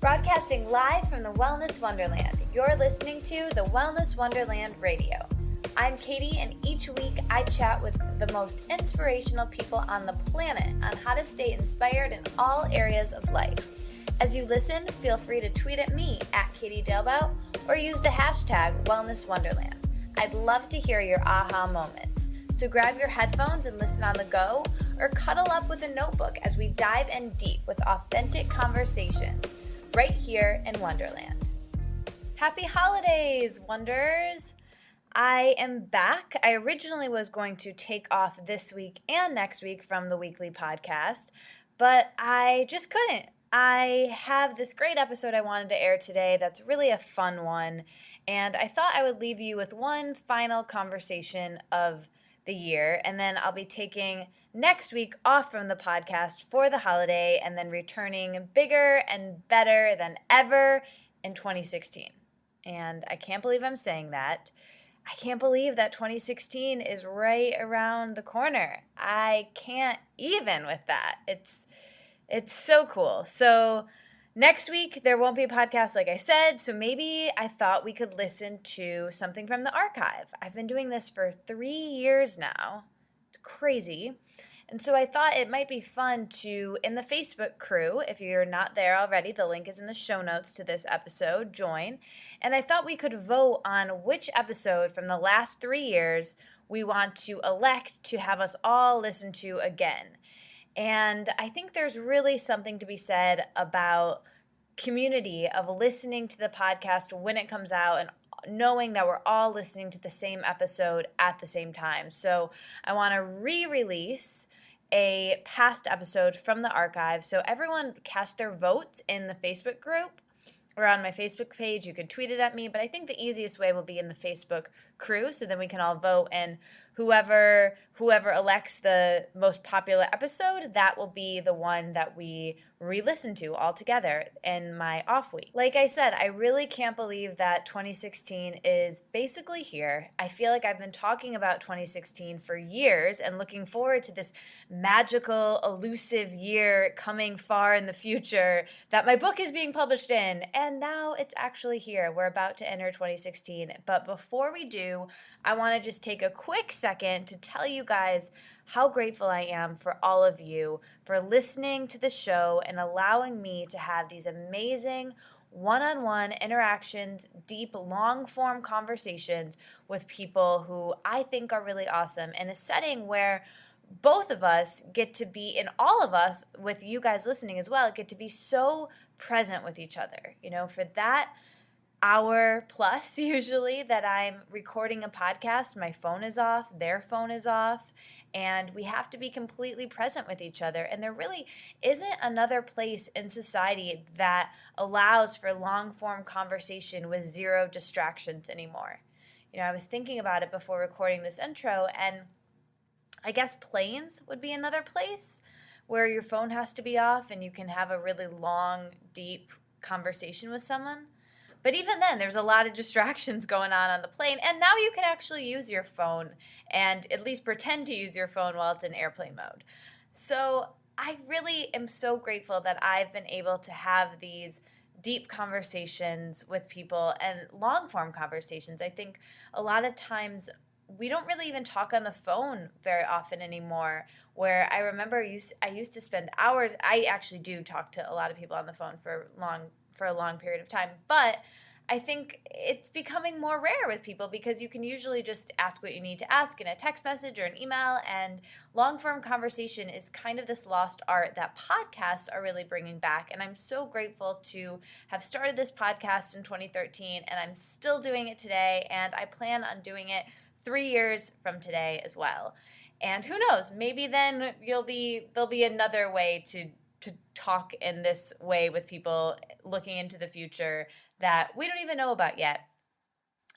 Broadcasting live from the Wellness Wonderland, you're listening to the Wellness Wonderland Radio. I'm Katie, and each week I chat with the most inspirational people on the planet on how to stay inspired in all areas of life. As you listen, feel free to tweet at me at Katie Dalebout or use the hashtag Wellness Wonderland. I'd love to hear your aha moments. So grab your headphones and listen on the go, or cuddle up with a notebook as we dive in deep with authentic conversations right here in Wonderland. Happy holidays, Wonders! I am back. I originally was going to take off this week and next week from the weekly podcast, but I just couldn't. I have this great episode I wanted to air today that's really a fun one, and I thought I would leave you with one final conversation of the year, and then I'll be taking next week off from the podcast for the holiday and then returning bigger and better than ever in 2016. And I can't believe I'm saying that. I can't believe that 2016 is right around the corner. I can't even with that. It's so cool. So next week, there won't be a podcast, like I said, so maybe I thought we could listen to something from the archive. I've been doing this for 3 years now. It's crazy. And so I thought it might be fun to, in the Facebook crew, if you're not there already, the link is in the show notes to this episode, join. And I thought we could vote on which episode from the last 3 years we want to elect to have us all listen to again. And I think there's really something to be said about community of listening to the podcast when it comes out and knowing that we're all listening to the same episode at the same time. So I want to re-release a past episode from the archive. So everyone cast their votes in the Facebook group or on my Facebook page. You can tweet it at me, but I think the easiest way will be in the Facebook crew, so then we can all vote, and whoever elects the most popular episode, that will be the one that we re-listen to all together in my off week. Like I said, I really can't believe that 2016 is basically here. I feel like I've been talking about 2016 for years and looking forward to this magical, elusive year coming far in the future that my book is being published in, and now it's actually here. We're about to enter 2016, but before we do, I want to just take a quick second to tell you guys how grateful I am for all of you for listening to the show and allowing me to have these amazing one-on-one interactions, deep, long-form conversations with people who I think are really awesome in a setting where both of us get to be, and all of us, with you guys listening as well, get to be so present with each other. You know, for that hour plus usually that I'm recording a podcast, my phone is off, their phone is off, and we have to be completely present with each other. And there really isn't another place in society that allows for long-form conversation with zero distractions anymore. You know, I was thinking about it before recording this intro, and I guess planes would be another place where your phone has to be off and you can have a really long, deep conversation with someone. But even then, there's a lot of distractions going on the plane, and now you can actually use your phone and at least pretend to use your phone while it's in airplane mode. So I really am so grateful that I've been able to have these deep conversations with people and long-form conversations. I think a lot of times we don't really even talk on the phone very often anymore, where I remember I used to spend hours. I actually do talk to a lot of people on the phone for a long period of time, but I think it's becoming more rare with people because you can usually just ask what you need to ask in a text message or an email, and long-form conversation is kind of this lost art that podcasts are really bringing back. And I'm so grateful to have started this podcast in 2013, and I'm still doing it today, and I plan on doing it 3 years from today as well. And who knows, maybe then there'll be another way to talk in this way with people looking into the future that we don't even know about yet.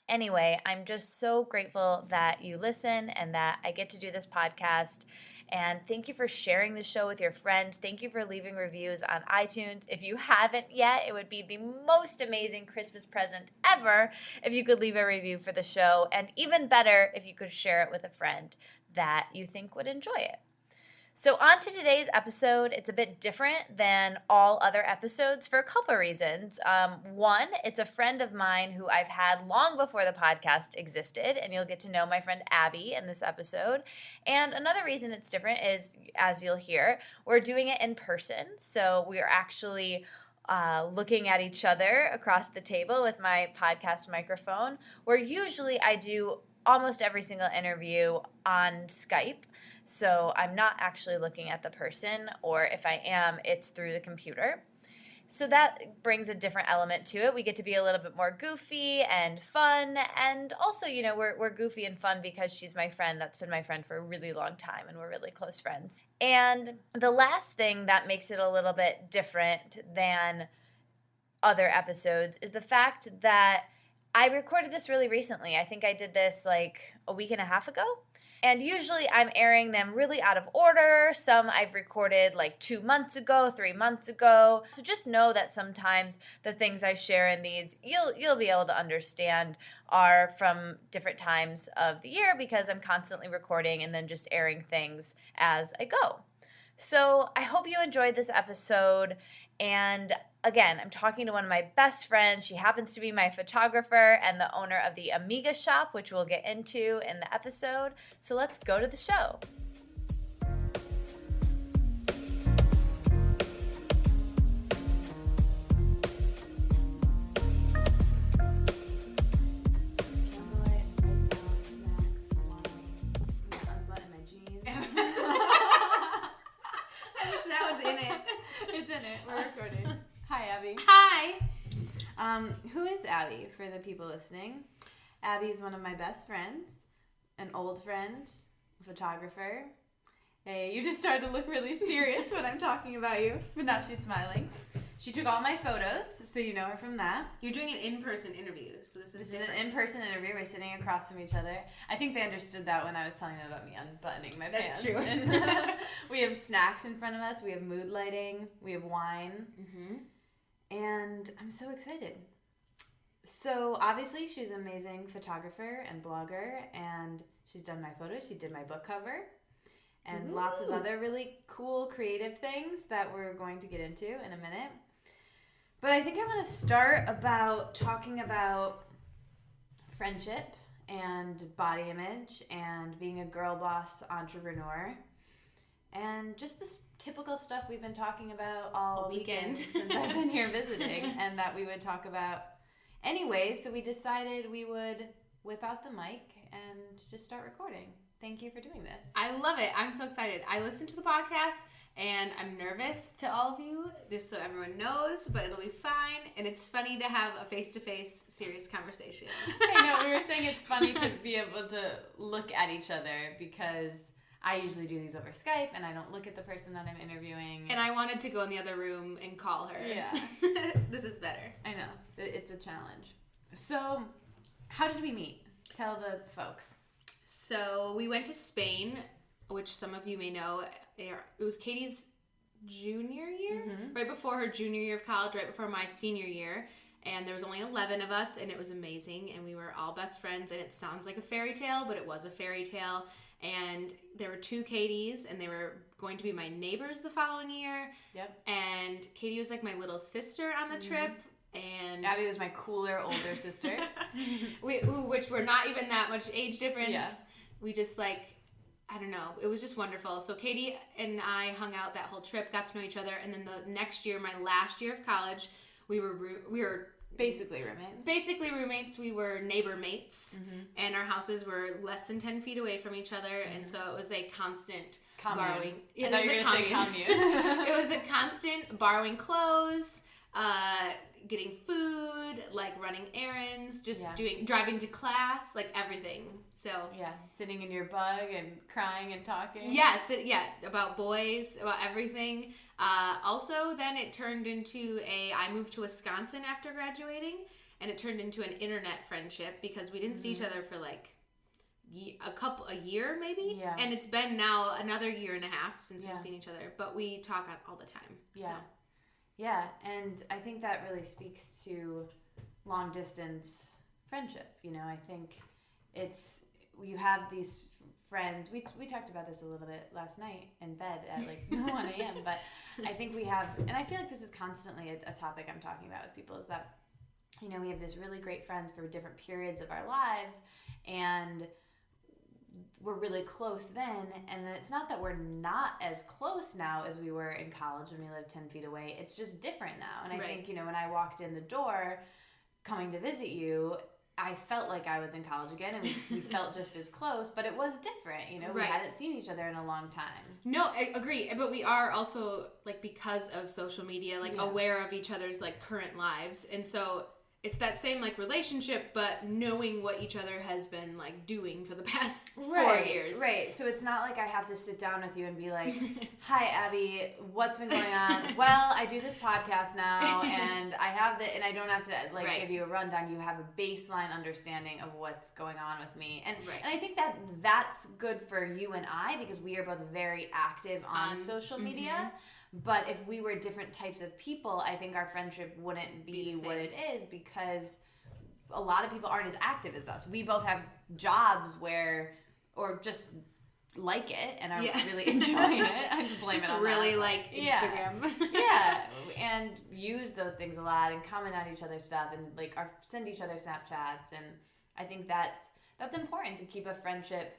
Anyway, I'm just so grateful that you listen and that I get to do this podcast. And thank you for sharing the show with your friends. Thank you for leaving reviews on iTunes. If you haven't yet, it would be the most amazing Christmas present ever if you could leave a review for the show. And even better if you could share it with a friend that you think would enjoy it. So on to today's episode. It's a bit different than all other episodes for a couple of reasons. One, it's a friend of mine who I've had long before the podcast existed, and you'll get to know my friend Abbey in this episode. And another reason it's different is, as you'll hear, we're doing it in person. So we are actually looking at each other across the table with my podcast microphone, where usually I do almost every single interview on Skype. So I'm not actually looking at the person, or if I am, it's through the computer. So that brings a different element to it. We get to be a little bit more goofy and fun, and also, we're goofy and fun because she's my friend. That's been my friend for a really long time, and we're really close friends. And the last thing that makes it a little bit different than other episodes is the fact that I recorded this really recently. I think I did this like a week and a half ago. And usually I'm airing them really out of order. Some I've recorded like 2 months ago, 3 months ago. So just know that sometimes the things I share in these, you'll be able to understand are from different times of the year because I'm constantly recording and then just airing things as I go. So I hope you enjoyed this episode. And again, I'm talking to one of my best friends. She happens to be my photographer and the owner of the Amiga shop, which we'll get into in the episode. So let's go to the show. It's in it. We're recording. Hi, Abby. Hi. Who is Abby for the people listening? Abby's one of my best friends, an old friend, a photographer. Hey, you just started to look really serious when I'm talking about you, but now she's smiling. She took all my photos, so you know her from that. You're doing an in-person interview, so this is an in-person interview. We're sitting across from each other. I think they understood that when I was telling them about me unbuttoning my pants. That's true. And we have snacks in front of us. We have mood lighting. We have wine. Mm-hmm. And I'm so excited. So obviously she's an amazing photographer and blogger, and she's done my photos. She did my book cover. And lots of other really cool creative things that we're going to get into in a minute. But I think I want to start about talking about friendship and body image and being a girl boss entrepreneur and just this typical stuff we've been talking about all weekend since I've been here visiting and that we would talk about anyway. So we decided we would whip out the mic and just start recording. Thank you for doing this. I love it. I'm so excited. I listened to the podcast, and I'm nervous to all of you, just so everyone knows, but it'll be fine. And it's funny to have a face-to-face serious conversation. I know. We were saying it's funny to be able to look at each other because I usually do these over Skype, and I don't look at the person that I'm interviewing. And I wanted to go in the other room and call her. Yeah. This is better. I know. It's a challenge. So, how did we meet? Tell the folks. So we went to Spain, which some of you may know. It was Katie's junior year, right before her junior year of college, right before my senior year. And there was only 11 of us, and it was amazing. And we were all best friends, and it sounds like a fairy tale, but it was a fairy tale. And there were 2 Katies, and they were going to be my neighbors the following year. Yep. And Katie was like my little sister on the trip. And Abby was my cooler older sister. Which were not even that much age difference. Yeah. We just I don't know. It was just wonderful. So Katie and I hung out that whole trip, got to know each other, and then the next year, my last year of college, we were basically roommates. We were neighbor mates, and our houses were less than 10 feet away from each other, and so it was a constant borrowing. Yeah, I thought you were going to say commune. It was a constant borrowing clothes, getting food, running errands, driving to class, everything. So yeah, sitting in your bug and crying and talking. Yes, about boys, about everything. Also, then it turned into I moved to Wisconsin after graduating, and it turned into an internet friendship because we didn't see each other for a year maybe. Yeah. And it's been now another year and a half since we've seen each other, but we talk all the time. Yeah. So. Yeah, and I think that really speaks to long distance friendship. I think you have these friends. We talked about this a little bit last night in bed at like 1 a.m. But I think we have, and I feel like this is constantly a topic I'm talking about with people, is that, you know, we have this really great friends for different periods of our lives, and we're really close then, and then it's not that we're not as close now as we were in college when we lived 10 feet away. It's just different now. And I think, you know, when I walked in the door coming to visit you, I felt like I was in college again, and we felt just as close, but it was different, you know. We hadn't seen each other in a long time. No, I agree, but we are also, like, because of social media, like, aware of each other's, like, current lives, and so it's that same, like, relationship, but knowing what each other has been, like, doing for the past 4 years. Right. So it's not like I have to sit down with you and be like, hi, Abby, what's been going on? Well, I do this podcast now, and I have and I don't have to, like, give you a rundown. You have a baseline understanding of what's going on with me. And and I think that's good for you and I, because we are both very active on social media. But if we were different types of people, I think our friendship wouldn't be what it is, because a lot of people aren't as active as us. We both have jobs or just like it and are really enjoying it. I just blame it on really that. Like Instagram. And use those things a lot and comment on each other's stuff and like send each other Snapchats. And I think that's important to keep a friendship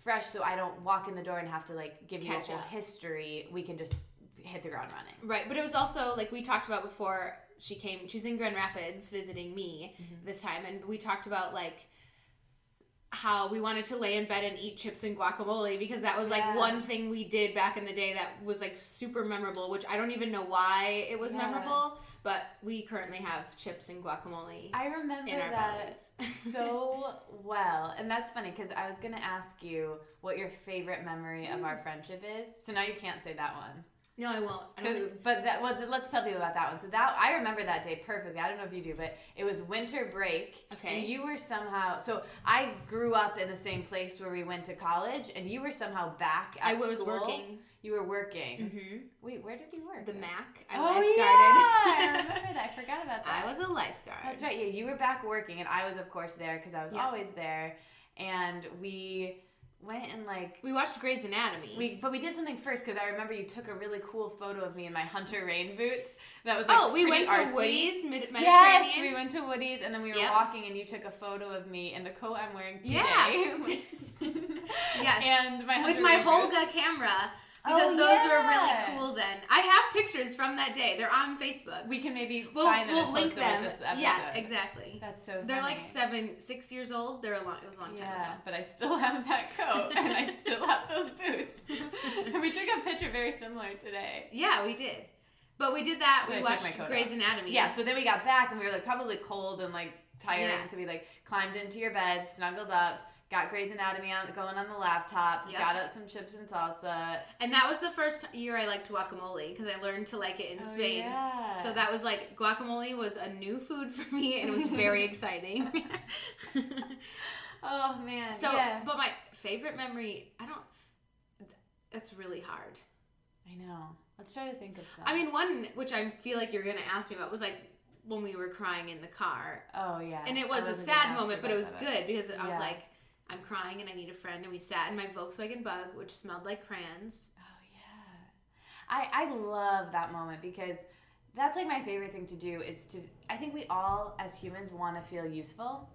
fresh, so I don't walk in the door and have to like give you a whole history. We can just hit the ground running. Right, but it was also, like we talked about before, she's in Grand Rapids visiting me this time, and we talked about, like, how we wanted to lay in bed and eat chips and guacamole, because that was, like, one thing we did back in the day that was, like, super memorable, which I don't even know why it was memorable, but we currently have chips and guacamole. I remember that so well, and that's funny, because I was going to ask you what your favorite memory of our friendship is, so now you can't say that one. No, I won't. Let's tell people about that one. So I remember that day perfectly. I don't know if you do, but it was winter break. Okay. And you were somehow, so I grew up in the same place where we went to college, and you were somehow back at school. I was working. You were working. Mm-hmm. Wait, where did you work? The Mac. I remember that. I forgot about that. I was a lifeguard. That's right. Yeah, you were back working, and I was, of course, there because I was always there. And we went and like we watched Grey's Anatomy. But we did something first, because I remember you took a really cool photo of me in my Hunter Rain boots. That was like we went to Woody's Mediterranean. Yes, we went to Woody's, and then we were walking, and you took a photo of me in the coat I'm wearing today. Yes, and with my Holga camera. Because those were really cool then. I have pictures from that day. They're on Facebook. We can maybe find them and link them. With this episode. Yeah, exactly. That's so funny. They're like 6 years old. It was a long time ago. But I still have that coat and I still have those boots. And we took a picture very similar today. Yeah, we did. But we did that. We watched Grey's Anatomy. Yeah, so then we got back and we were like probably cold and like tired. And so we like climbed into your bed, snuggled up. Got Grey's Anatomy going on the laptop. Got out some chips and salsa. And that was the first year I liked guacamole, because I learned to like it in Spain. Yeah. So that was like, guacamole was a new food for me, and it was very exciting. Oh, man. So, but my favorite memory, that's really hard. I know. Let's try to think of some. I mean, one, which I feel like you're going to ask me about, was like, when we were crying in the car. Oh, yeah. And it was a sad moment, but it was good, because I was like, I'm crying and I need a friend, and we sat in my Volkswagen Bug, which smelled like crayons. Oh, yeah. I love that moment, because that's like my favorite thing to do is I think we all as humans want to feel useful,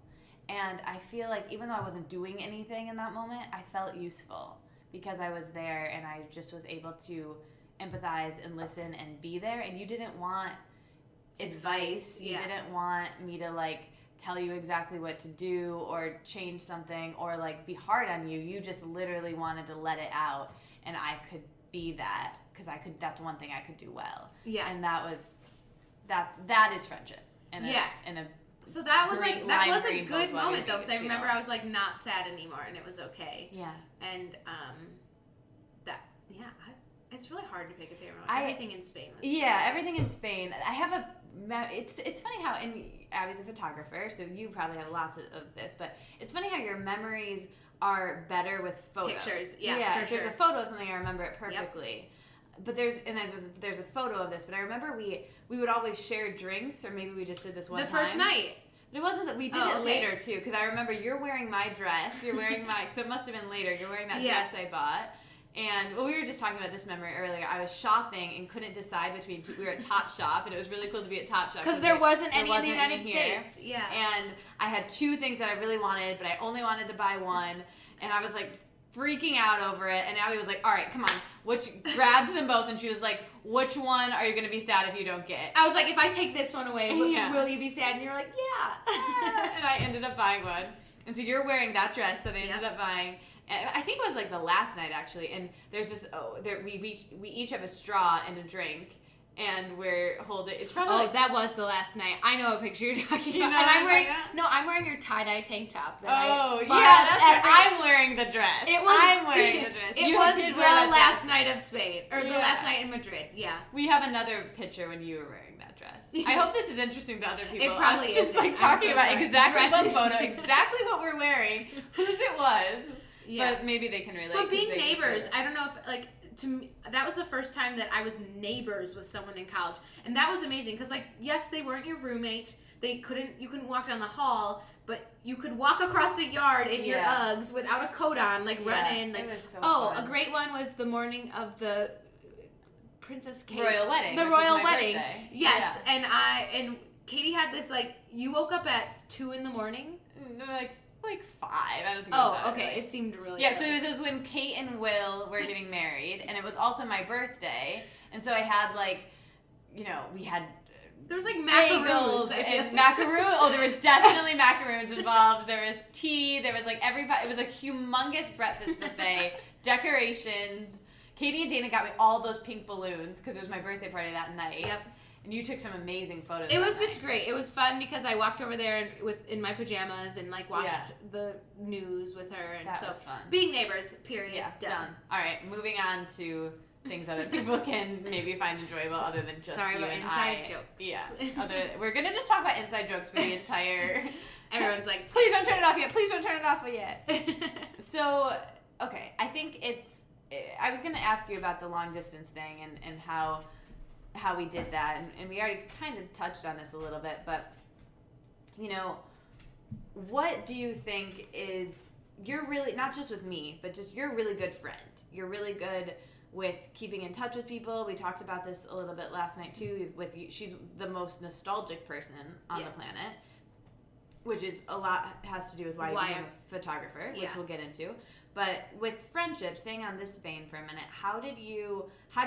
and I feel like even though I wasn't doing anything in that moment, I felt useful because I was there and I just was able to empathize and listen and be there, and you didn't want advice. You didn't want me to like tell you exactly what to do or change something or like be hard on you. You just literally wanted to let it out, and I could be that because that's one thing I could do well. Yeah. And that is friendship. So that was a good moment though, because I remember I was like not sad anymore, and it was okay. Yeah. And it's really hard to pick a favorite one. Everything in Spain was everything in Spain. I have it's funny how, and Abby's a photographer, so you probably have lots of this, but it's funny how your memories are better with photos. Pictures, for if there's a photo of something, I remember it perfectly. Yep. But there's a photo of this, but I remember we would always share drinks, or maybe we just did this one time. The first night. It wasn't that we did it later too, because I remember you're wearing my dress. You're wearing so it must have been later. You're wearing that dress I bought. And we were just talking about this memory earlier. I was shopping and couldn't decide between two. We were at Topshop, and it was really cool to be at Topshop. Because there wasn't any in the United States. Yeah. And I had two things that I really wanted, but I only wanted to buy one. And I was like freaking out over it. And Abby was like, all right, come on. Grabbed them both, and she was like, which one are you going to be sad if you don't get? I was like, if I take this one away, will you be sad? And you're like, yeah. And I ended up buying one. And so you're wearing that dress that I ended up buying. And I think it was like the last night actually, and there's this. We each have a straw and a drink, and we're holding. It's probably that was the last night. I know a picture you're talking about. And I'm wearing your tie-dye tank top. That's right. I'm wearing the dress. I'm wearing the dress. It was the last night of Spain, or the last night in Madrid. Yeah. We have another picture when you were wearing that dress. I hope this is interesting to other people. It probably is. Just like talking about exactly what photo, exactly what we're wearing, whose it was. Yeah. But maybe they can relate. But being neighbors, I don't know if, to me, that was the first time that I was neighbors with someone in college. And that was amazing because, yes, they weren't your roommate. You couldn't walk down the hall, but you could walk across the yard in your Uggs without a coat on, run in. It was so fun. A great one was the morning of the Princess Kate. Royal wedding. The royal wedding. Birthday. Yes. Yeah. And Katie had this, you woke up at 2 in the morning? Like 5. I don't think it was that okay. early. It seemed really so it was when Kate and Will were getting married, and it was also my birthday, and so I had we had there was macaroons and macaroons. Oh, there were definitely macaroons involved. There was tea. There was everybody. It was a humongous breakfast buffet, decorations. Katie and Dana got me all those pink balloons because it was my birthday party that night. Yep. And you took some amazing photos. It was just great. It was fun because I walked over there in my pajamas and watched the news with her. And that was fun. Being neighbors, period. Yeah, done. All right, moving on to things other people can maybe find enjoyable other than just Sorry you about and inside jokes. Yeah. We're gonna just talk about inside jokes for the entire. Everyone's like, please don't turn it off yet. Please don't turn it off yet. So, okay, I think I was gonna ask you about the long distance thing and how we did that, and we already kind of touched on this a little bit, but what do you think you're really, not just with me, but just you're a really good friend. You're really good with keeping in touch with people. We talked about this a little bit last night too with you. She's the most nostalgic person on the planet, which is a lot has to do with why I'm a photographer, which we'll get into. But with friendship, staying on this vein for a minute, how do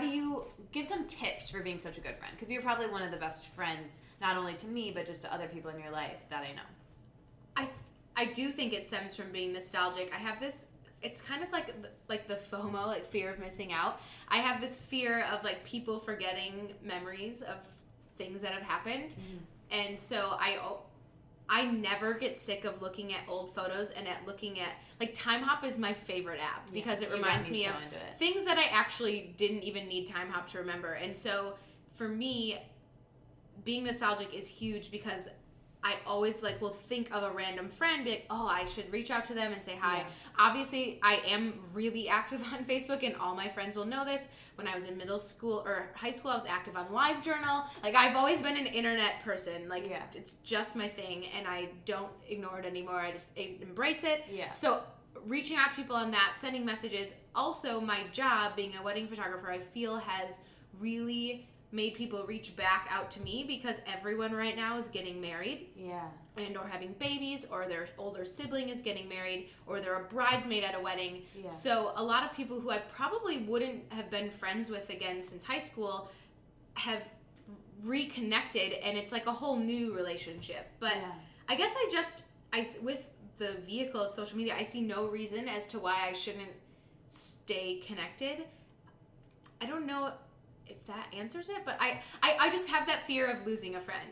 you give some tips for being such a good friend? Because you're probably one of the best friends, not only to me, but just to other people in your life that I know. I do think it stems from being nostalgic. I have this, it's kind of like the FOMO, fear of missing out. I have this fear of people forgetting memories of things that have happened. Mm-hmm. And so I never get sick of looking at old photos and looking at Time Hop is my favorite app because it reminds me of things that I actually didn't even need Time Hop to remember. And so for me, being nostalgic is huge because I always will think of a random friend, be like, oh, I should reach out to them and say hi. Yeah. Obviously, I am really active on Facebook, and all my friends will know this. When I was in middle school or high school, I was active on LiveJournal. I've always been an internet person. It's just my thing, and I don't ignore it anymore. I just embrace it. Yeah. So reaching out to people on that, sending messages. Also, my job, being a wedding photographer, I feel has really made people reach back out to me because everyone right now is getting married. Yeah. And or having babies, or their older sibling is getting married, or they're a bridesmaid at a wedding. Yeah. So a lot of people who I probably wouldn't have been friends with again since high school have reconnected, and it's a whole new relationship. But I guess with the vehicle of social media, I see no reason as to why I shouldn't stay connected. I don't know if that answers it, but I just have that fear of losing a friend.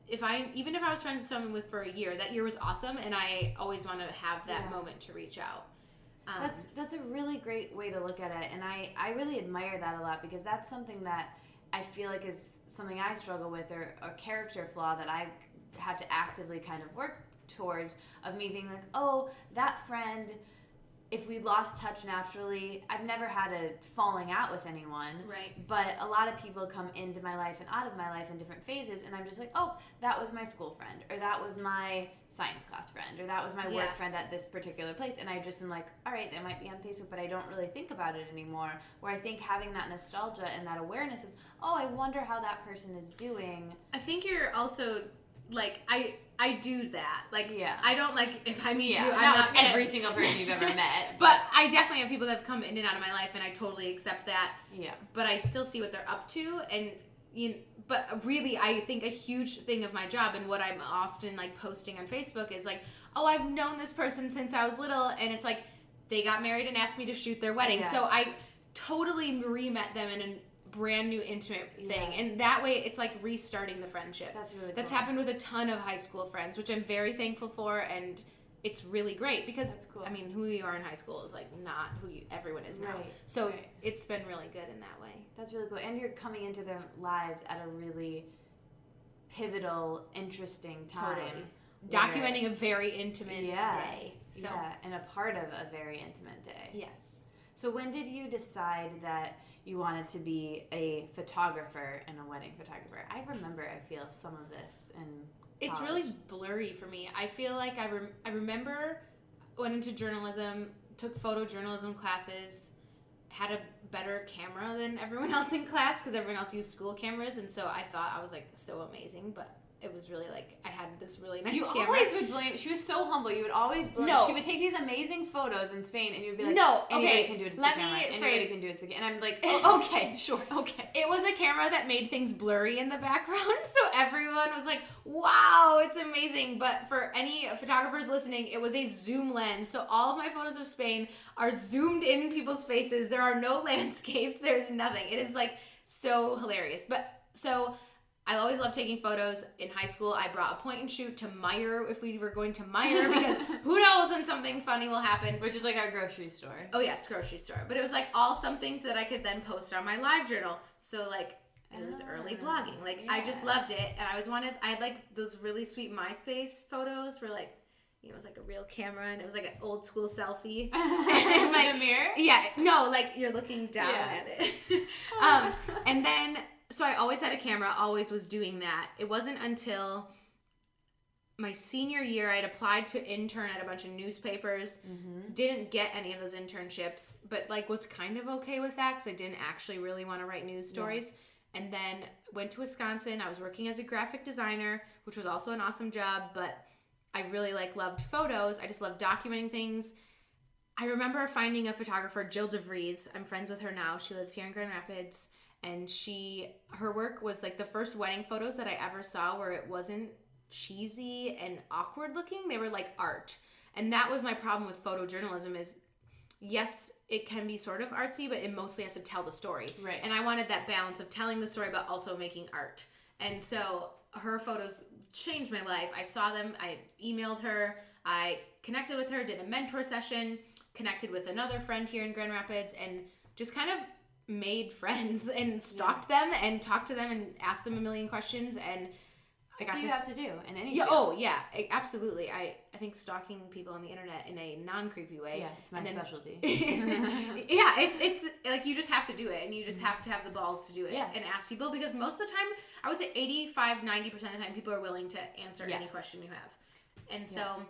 Even if I was friends with someone for a year, that year was awesome, and I always want to have that moment to reach out. That's a really great way to look at it, and I really admire that a lot because that's something that I feel is something I struggle with, or a character flaw that I have to actively kind of work towards, of me being oh, that friend if we lost touch naturally, I've never had a falling out with anyone. Right. But a lot of people come into my life and out of my life in different phases, and I'm just like, oh, that was my school friend, or that was my science class friend, or that was my work friend at this particular place. And I just am like, all right, they might be on Facebook, but I don't really think about it anymore. Where I think having that nostalgia and that awareness of, oh, I wonder how that person is doing. I think you're also, like, I do that. Like, Yeah. I don't, like, if I meet you, I'm not not with every single person you've ever met. But I definitely have people that have come in and out of my life, and I totally accept that. Yeah. But I still see what they're up to, and but really, I think a huge thing of my job and what I'm often, like, posting on Facebook is, like, oh, I've known this person since I was little, and it's like, they got married and asked me to shoot their wedding. Yeah. So I totally re-met them in a brand new intimate thing, and that way it's like restarting the friendship. That's really cool. That's happened with a ton of high school friends, which I'm very thankful for, and it's really great because cool. I mean, who you are in high school is like not who everyone is now. Right. So right. It's been really good in that way. That's really cool. And you're coming into their lives at a really pivotal, interesting time. Totally. Documenting a very intimate day. So. Yeah, and a part of a very intimate day. Yes. So when did you decide that you wanted to be a photographer and a wedding photographer? I remember, I feel, some of this in It's college. really blurry for me. I feel like I remember went into journalism, took photojournalism classes, had a better camera than everyone else in class because everyone else used school cameras, and so I thought I was like so amazing, but it was really like I had this really nice camera. You always would blame. She was so humble. You would always blame. No. She would take these amazing photos in Spain, and you'd be like, no, anybody okay. can do it. It's Let a camera. me Anybody phrase. can do it. And I'm like, oh, okay, sure, okay. It was a camera that made things blurry in the background, so everyone was like, wow, it's amazing. But for any photographers listening, it was a zoom lens. So all of my photos of Spain are zoomed in people's faces. There are no landscapes. There's nothing. It is like so hilarious. But so I always loved taking photos. In high school, I brought a point and shoot to Meijer if we were going to Meijer because who knows when something funny will happen. Which is like our grocery store. Oh yes, grocery store. But it was like all something that I could then post on my live journal. So like it was early blogging. Like I just loved it, and I had like those really sweet MySpace photos where like, you know, it was like a real camera and it was like an old school selfie. And like the mirror? Yeah, no, like you're looking down at it. And then so I always had a camera, always was doing that. It wasn't until my senior year I had applied to intern at a bunch of newspapers. Didn't get any of those internships, but like was kind of okay with that because I didn't actually really want to write news stories. And then went to Wisconsin. I was working as a graphic designer, which was also an awesome job, but I really loved photos. I just loved documenting things. I remember finding a photographer, Jill DeVries. I'm friends with her now. She lives here in Grand Rapids. And her work was like the first wedding photos that I ever saw where it wasn't cheesy and awkward looking. They were like art. And that was my problem with photojournalism is, yes, it can be sort of artsy, but it mostly has to tell the story. Right. And I wanted that balance of telling the story, but also making art. And so her photos changed my life. I saw them. I emailed her. I connected with her, did a mentor session, connected with another friend here in Grand Rapids, and just kind of made friends and stalked them and talked to them and asked them a million questions. And I got you have to do in any field. field. Oh yeah, absolutely. I think stalking people on the internet in a non-creepy way. Yeah, it's my specialty. Yeah, it's like you just have to do it, and you just have to have the balls to do it and ask people, because most of the time, I would say 85-90% of the time, people are willing to answer any question you have. And so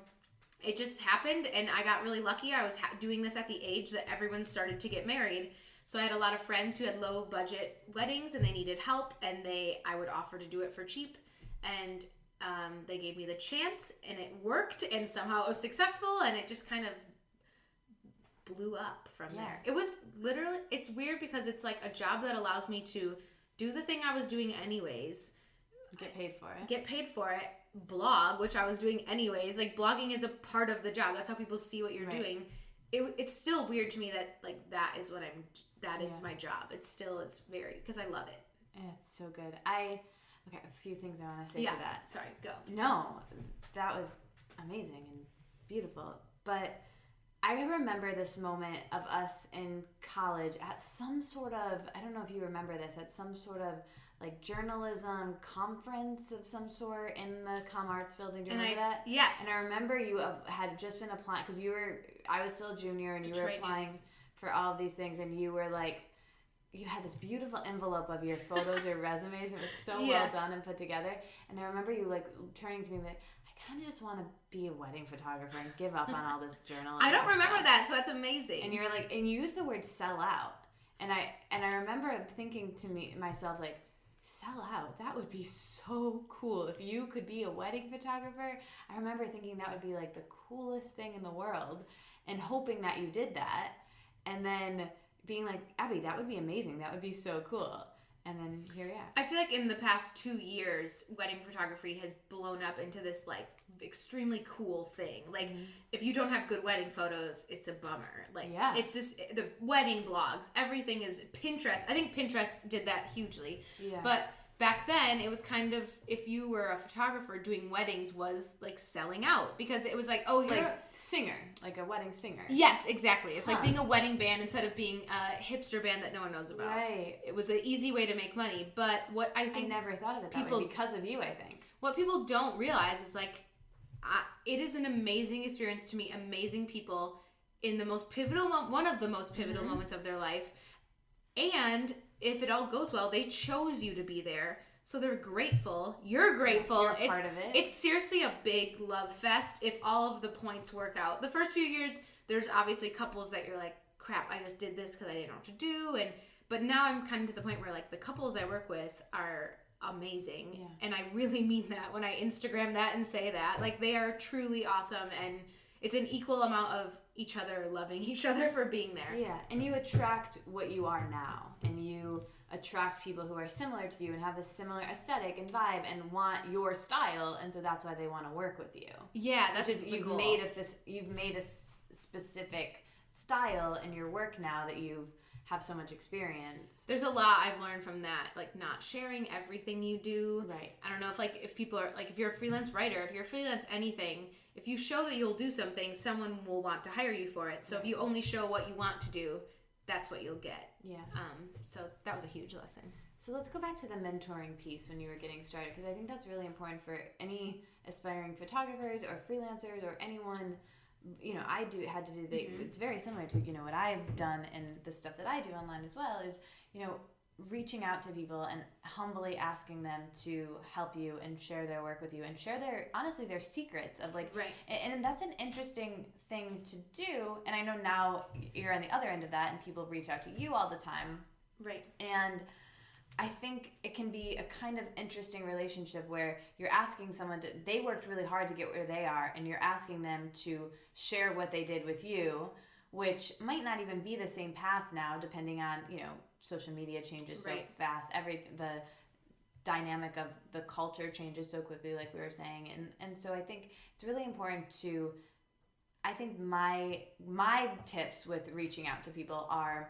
it just happened, and I got really lucky. I was doing this at the age that everyone started to get married. So I had a lot of friends who had low budget weddings and they needed help, and I would offer to do it for cheap. And they gave me the chance, and it worked, and somehow it was successful, and it just kind of blew up from there. It was literally, it's weird because it's like a job that allows me to do the thing I was doing anyways. Get paid for it. Blog, which I was doing anyways. Like blogging is a part of the job. That's how people see what you're doing. It's still weird to me that like that is my job. It's very, because I love it. It's so good. Okay, a few things I want to say to that. Sorry, go. No, that was amazing and beautiful. But I remember this moment of us in college at some sort of, I don't know if you remember this, at some sort of like journalism conference of some sort in the Com Arts building. Do you remember that? Yes. And I remember you had just been applying, because I was still a junior, and you were applying for all of these things, and you were like, you had this beautiful envelope of your photos or resumes. It was so well done and put together. And I remember you like turning to me like, I kind of just want to be a wedding photographer and give up on all this journalism. I don't remember that, so that's amazing. And you're like, and you used the word sell out. And I remember thinking to myself like, sell out, that would be so cool if you could be a wedding photographer. I remember thinking that would be like the coolest thing in the world, and hoping that you did that, and then being like, Abby, that would be amazing, that would be so cool. And then here we are. I feel like in the past 2 years, wedding photography has blown up into this like extremely cool thing. Like, if you don't have good wedding photos, it's a bummer. Like, it's just the wedding blogs, everything is Pinterest. I think Pinterest did that hugely. Yeah. But back then, it was kind of, if you were a photographer doing weddings, was like selling out, because it was like, oh, you're like singer, like a wedding singer. Yes, exactly. It's like being a wedding band instead of being a hipster band that no one knows about. Right. It was an easy way to make money, but what I think I never thought of it that way because of you, I think. What people don't realize is like, it is an amazing experience to meet amazing people in the most pivotal one of the most pivotal moments of their life, and if it all goes well, they chose you to be there, so they're grateful. You're grateful. You're part of it. It's seriously a big love fest if all of the points work out. The first few years, there's obviously couples that you're like, crap, I just did this because I didn't know what to do, but now I'm kind of to the point where like the couples I work with are amazing, and I really mean that when I Instagram that and say that. Like, they are truly awesome, and it's an equal amount of each other loving each other for being there. Yeah, and you attract what you are now, and you attract people who are similar to you and have a similar aesthetic and vibe and want your style, and so that's why they want to work with you. Yeah, that's you've goal. You've made a specific style in your work now that you've have so much experience. There's a lot I've learned from that, like not sharing everything you do. Right. I don't know if people are like, if you're a freelance writer, if you're a freelance anything, if you show that you'll do something, someone will want to hire you for it. So if you only show what you want to do, that's what you'll get. Yeah. So that was a huge lesson. So let's go back to the mentoring piece when you were getting started, because I think that's really important for any aspiring photographers or freelancers or anyone. You know, had to do it's very similar to, you know, what I've done and the stuff that I do online as well is, you know, reaching out to people and humbly asking them to help you and share their work with you and share their secrets of like, right. And that's an interesting thing to do. And I know now you're on the other end of that and people reach out to you all the time. Right. And I think it can be a kind of interesting relationship where you're asking someone they worked really hard to get where they are, and you're asking them to share what they did with you, which might not even be the same path now, depending on, you know, social media changes so fast. The dynamic of the culture changes so quickly, like we were saying. And so I think it's really important to, I think my tips with reaching out to people are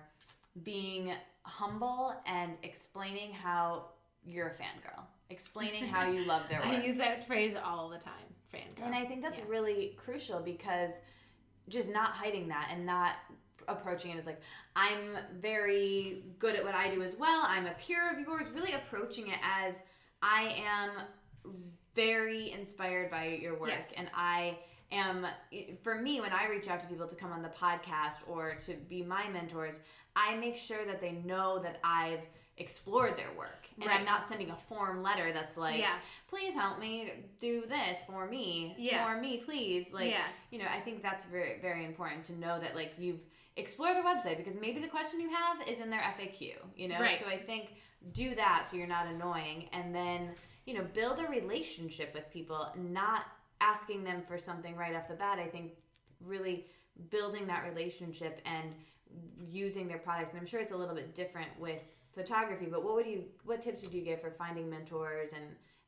being humble and explaining how you're a fangirl, explaining how you love their work. I use that phrase all the time, fangirl. And I think that's really crucial, because just not hiding that and not approaching it as like, I'm very good at what I do as well, I'm a peer of yours, really approaching it as, I am very inspired by your work. Yes. And I am, for me, when I reach out to people to come on the podcast or to be my mentors, I make sure that they know that I've explored their work. And I'm not sending a form letter that's like, please help me do this for me. For me, please. Like, you know, I think that's very, very important to know that, like, you've explored their website, because maybe the question you have is in their FAQ, you know? Right. So I think do that so you're not annoying. And then, you know, build a relationship with people, not asking them for something right off the bat. I think really building that relationship and using their products, and I'm sure it's a little bit different with photography, but what tips would you give for finding mentors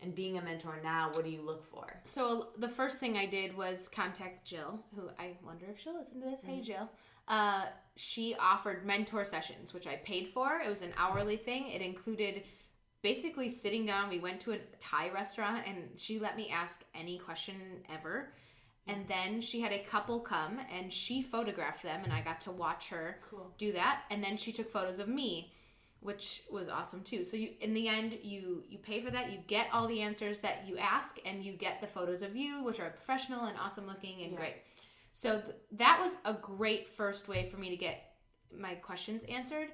and being a mentor now? What do you look for? So the first thing I did was contact Jill, who I wonder if she'll listen to this. Hey Jill. She offered mentor sessions, which I paid for. It was an hourly thing. It included basically sitting down. We went to a Thai restaurant and she let me ask any question ever. And then she had a couple come and she photographed them, and I got to watch her do that. And then she took photos of me. which was awesome too. So you, in the end, you pay for that. You get all the answers that you ask, and you get the photos of you, which are professional and awesome looking and great. So that was a great first way for me to get my questions answered.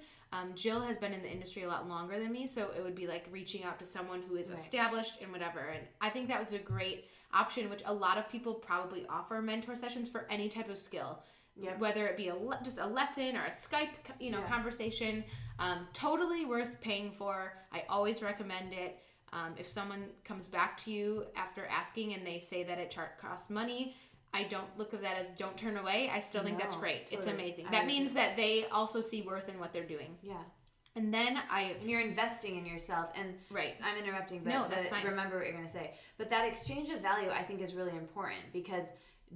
Jill has been in the industry a lot longer than me, so it would be like reaching out to someone who is established and whatever. And I think that was a great option, which a lot of people probably offer mentor sessions for any type of skill, whether it be just a lesson or a Skype, conversation. Totally worth paying for. I always recommend it. If someone comes back to you after asking and they say that it costs money, I don't look at that as don't turn away. I still think that's great. Totally. It's amazing. That means that they also see worth in what they're doing. Yeah. And then and you're investing in yourself. And I'm interrupting, but no, that's fine. Remember what you're going to say. But that exchange of value, I think, is really important, because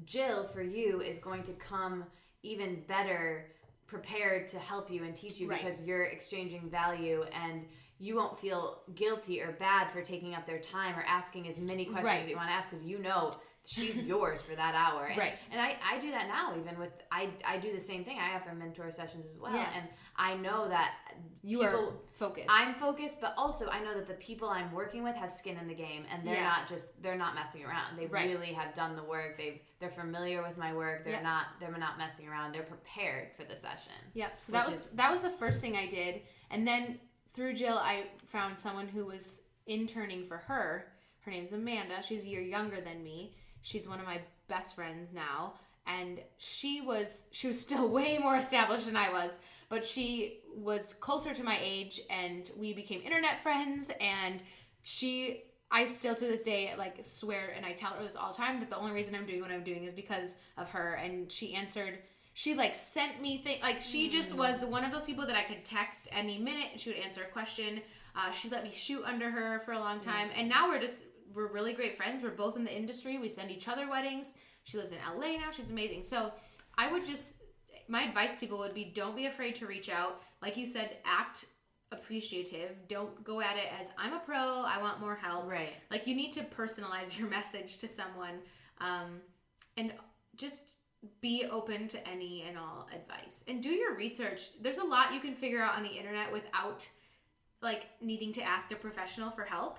Jill, for you, is going to come even better prepared to help you and teach you, because you're exchanging value, and you won't feel guilty or bad for taking up their time or asking as many questions as you want to ask, because you know she's yours for that hour. And I do that now, even with, I do the same thing. I offer mentor sessions as well. And I know that you are focused. I'm focused, but also I know that the people I'm working with have skin in the game, and they're not messing around. They really have done the work. They're familiar with my work. They're not messing around. They're prepared for the session. Yep. So that was the first thing I did. And then through Jill, I found someone who was interning for her. Her name's Amanda. She's a year younger than me. She's one of my best friends now, and she was still way more established than I was, but she was closer to my age, and we became internet friends. And I still to this day swear, and I tell her this all the time, that the only reason I'm doing what I'm doing is because of her. And she answered. She sent me things. She just was one of those people that I could text any minute, and she would answer a question. She let me shoot under her for a long time, and now we're really great friends. We're both in the industry. We send each other weddings. She lives in LA now. She's amazing. So my advice to people would be, don't be afraid to reach out. Like you said, act appreciative. Don't go at it as, I'm a pro, I want more help. Right. You need to personalize your message to someone, and just be open to any and all advice. And do your research. There's a lot you can figure out on the internet without needing to ask a professional for help.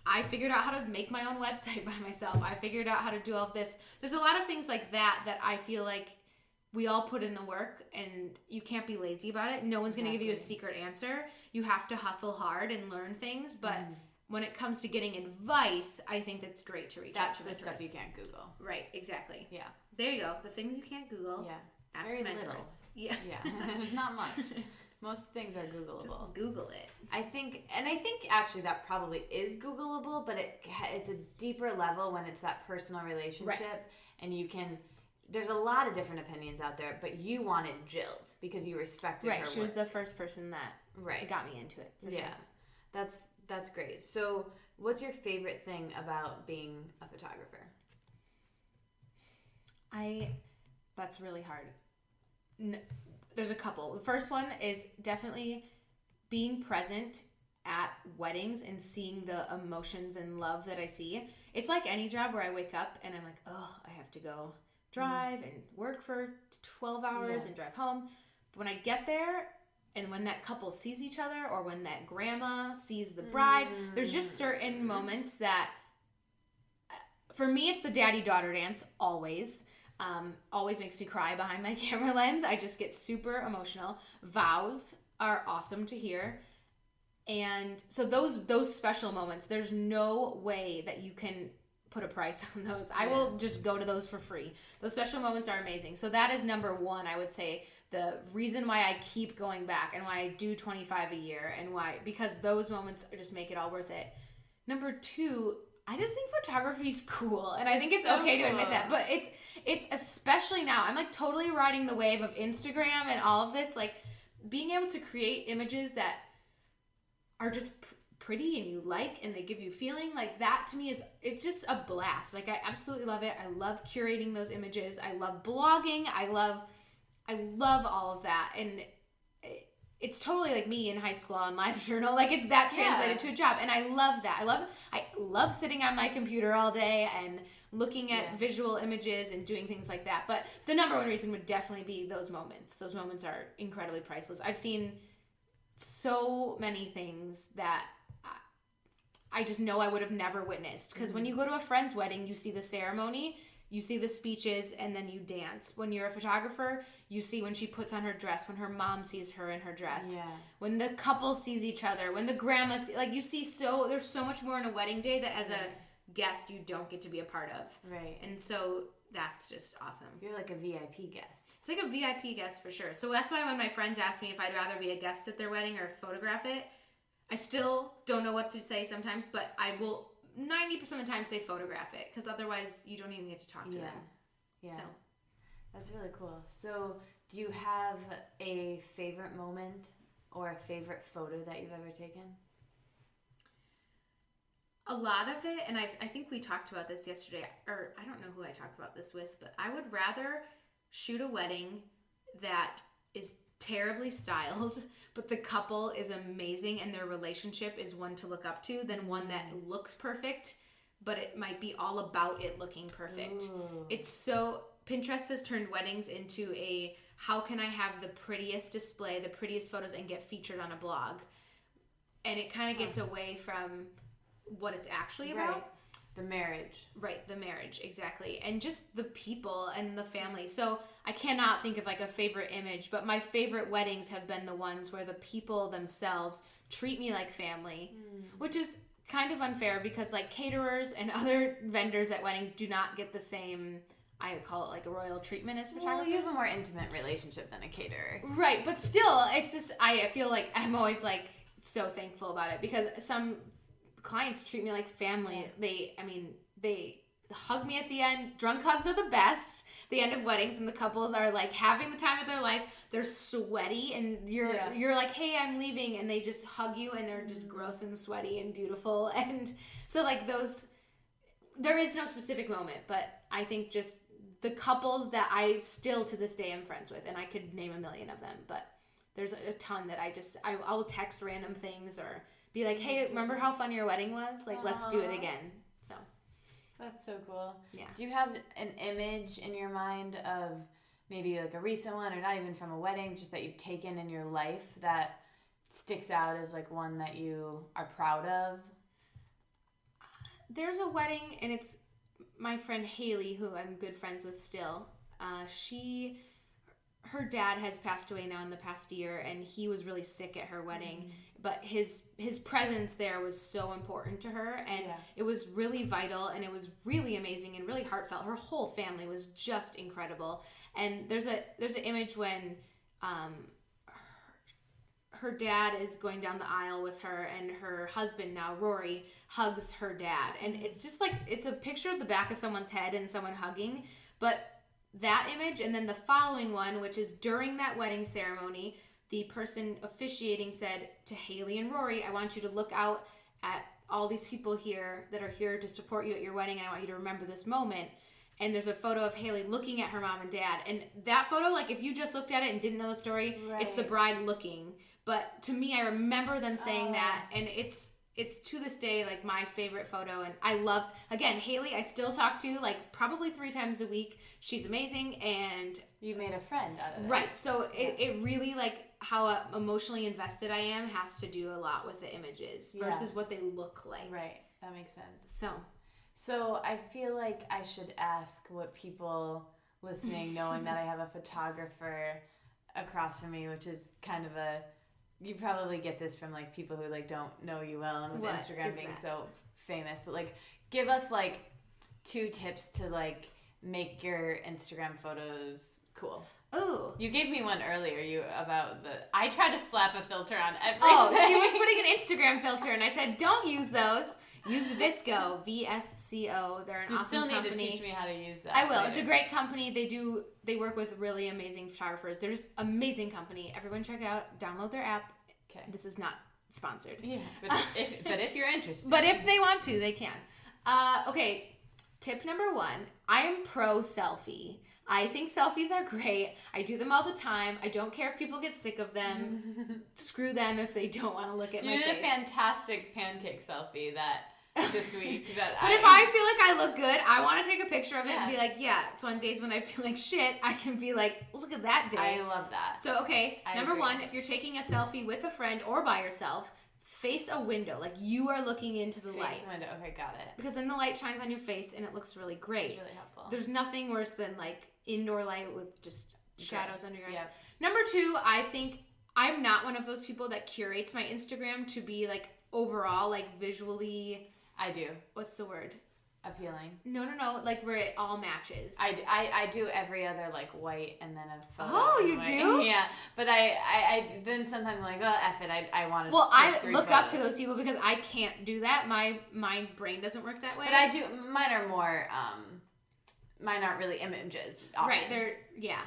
I figured out how to make my own website by myself. I figured out how to do all of this. There's a lot of things like that I feel like we all put in the work, and you can't be lazy about it. No one's going to give you a secret answer. You have to hustle hard and learn things. But when it comes to getting advice, I think that's great to reach out to mentors. That's the stuff you can't Google. Right, exactly. Yeah. There you go. The things you can't Google. Yeah. Ask very mentors. Little. Yeah. Yeah. There's not much. Most things are Googleable. Just Google it. I think actually that probably is Googleable, but it's a deeper level when it's that personal relationship, and you can. There's a lot of different opinions out there, but you wanted Jill's because you respected her work. She was the first person that got me into it. For sure. That's great. So, what's your favorite thing about being a photographer? That's really hard. There's a couple. The first one is definitely being present at weddings and seeing the emotions and love that I see. It's like any job where I wake up and I'm like, oh, I have to go drive and work for 12 hours and drive home. But when I get there, and when that couple sees each other, or when that grandma sees the bride, there's just certain moments that, for me, it's the daddy-daughter dance, always. Always makes me cry behind my camera lens. I just get super emotional. Vows are awesome to hear. And so those special moments, there's no way that you can put a price on those. I will just go to those for free. Those special moments are amazing. So that is number one, I would say, the reason why I keep going back and why I do 25 a year, and because those moments just make it all worth it. Number two, I just think photography is cool, and I think it's so okay to admit that. But it's especially now. I'm totally riding the wave of Instagram and all of this, being able to create images that are just pretty and you like, and they give you feeling. That to me it's just a blast. I absolutely love it. I love curating those images. I love blogging. I love all of that, and it's totally like me in high school on LiveJournal. It's that translated to a job, and I love that. I love sitting on my computer all day and looking at visual images and doing things like that. But the number one reason would definitely be those moments. Those moments are incredibly priceless. I've seen so many things that I just know I would have never witnessed. Because when you go to a friend's wedding, you see the ceremony, you see the speeches, and then you dance. When you're a photographer, you see when she puts on her dress, when her mom sees her in her dress, when the couple sees each other, when the grandma like you see there's so much more in a wedding day that as a guest you don't get to be a part of. Right. And so that's just awesome. You're like a VIP guest. It's like a VIP guest for sure. So that's why when my friends ask me if I'd rather be a guest at their wedding or photograph it, I still don't know what to say sometimes, but I will 90% of the time say photograph it, because otherwise you don't even get to talk to them. Yeah. So. That's really cool. So do you have a favorite moment or a favorite photo that you've ever taken? A lot of it, and I think we talked about this yesterday, or I don't know who I talked about this with, but I would rather shoot a wedding that is terribly styled, but the couple is amazing and their relationship is one to look up to, than one that looks perfect, but it might be all about it looking perfect. Ooh. It's so... Pinterest has turned weddings into a, how can I have the prettiest display, the prettiest photos, and get featured on a blog? And it kind of gets away from what it's actually about. Right. The marriage. Right, the marriage, exactly. And just the people and the family. So I cannot think of like a favorite image, but my favorite weddings have been the ones where the people themselves treat me like family, which is kind of unfair because like caterers and other vendors at weddings do not get the same... I would call it like a royal treatment as photographers. Well, you have a more intimate relationship than a caterer. Right, but still, it's just, I feel like I'm always like so thankful about it because some clients treat me like family. They hug me at the end. Drunk hugs are the best. The end of weddings, and the couples are like having the time of their life. They're sweaty and you're like, hey, I'm leaving, and they just hug you and they're just gross and sweaty and beautiful. And so like those, there is no specific moment, but I think just the couples that I still to this day am friends with, and I could name a million of them, but there's a ton that I'll text random things or be like, hey, remember how fun your wedding was? Like, let's do it again. So that's so cool. Yeah. Do you have an image in your mind of maybe like a recent one, or not even from a wedding, just that you've taken in your life that sticks out as like one that you are proud of? There's a wedding, and it's my friend Haley, who I'm good friends with still. Her dad has passed away now in the past year, and he was really sick at her wedding. But his presence there was so important to her, and it was really vital, and it was really amazing and really heartfelt. Her whole family was just incredible. And there's an image when her dad is going down the aisle with her, and her husband now, Rory, hugs her dad. And it's just like, it's a picture of the back of someone's head and someone hugging. But that image, and then the following one, which is during that wedding ceremony, the person officiating said to Haley and Rory, I want you to look out at all these people here that are here to support you at your wedding, and I want you to remember this moment. And there's a photo of Haley looking at her mom and dad. And that photo, like if you just looked at it and didn't know the story, it's the bride looking. But to me, I remember them saying that, and it's to this day like my favorite photo. And I love, again, Haley I still talk to like probably 3 times a week. She's amazing, and you made a friend out of it. Right. So it really, like how emotionally invested I am has to do a lot with the images versus what they look like. Right. That makes sense. So I feel like I should ask what people listening, knowing that I have a photographer across from me, which is kind of you probably get this from like people who like don't know you well, and with Instagram being so famous, but like give us like 2 tips to like make your Instagram photos cool. Oh, you gave me one earlier. I try to slap a filter on everything. Oh, she was putting an Instagram filter, and I said, don't use those. Use Visco, VSCO. They're an awesome company. You still need to teach me how to use that. I will. Later. It's a great company. They work with really amazing photographers. They're just amazing company. Everyone check it out. Download their app. Okay. This is not sponsored. Yeah, but if you're interested. But if they want to, they can. Okay, tip number 1. I am pro selfie. I think selfies are great. I do them all the time. I don't care if people get sick of them. Screw them if they don't want to look at my face. You did a fantastic pancake selfie that this week. But if I feel like I look good, I want to take a picture of it and be like, yeah. So on days when I feel like shit, I can be like, look at that day. I love that. So, okay, number agree. 1, if you're taking a selfie with a friend or by yourself, face a window. Like, you are looking into the light. Face the window. Okay, got it. Because then the light shines on your face and it looks really great. It's really helpful. There's nothing worse than, like, indoor light with just shadows under your eyes. Yep. Number 2, I think I'm not one of those people that curates my Instagram to be, like, overall, like, visually... I do. What's the word? Appealing. No. Like, where it all matches. I do every other, like, white and then a photo. Oh, you white. do? Yeah. But I then sometimes I'm like, oh, F it. I want to Well, I look photos. up to those people because I can't do that. My brain doesn't work that way. But I do. Mine are more, mine aren't really images. Often. Right. Yeah.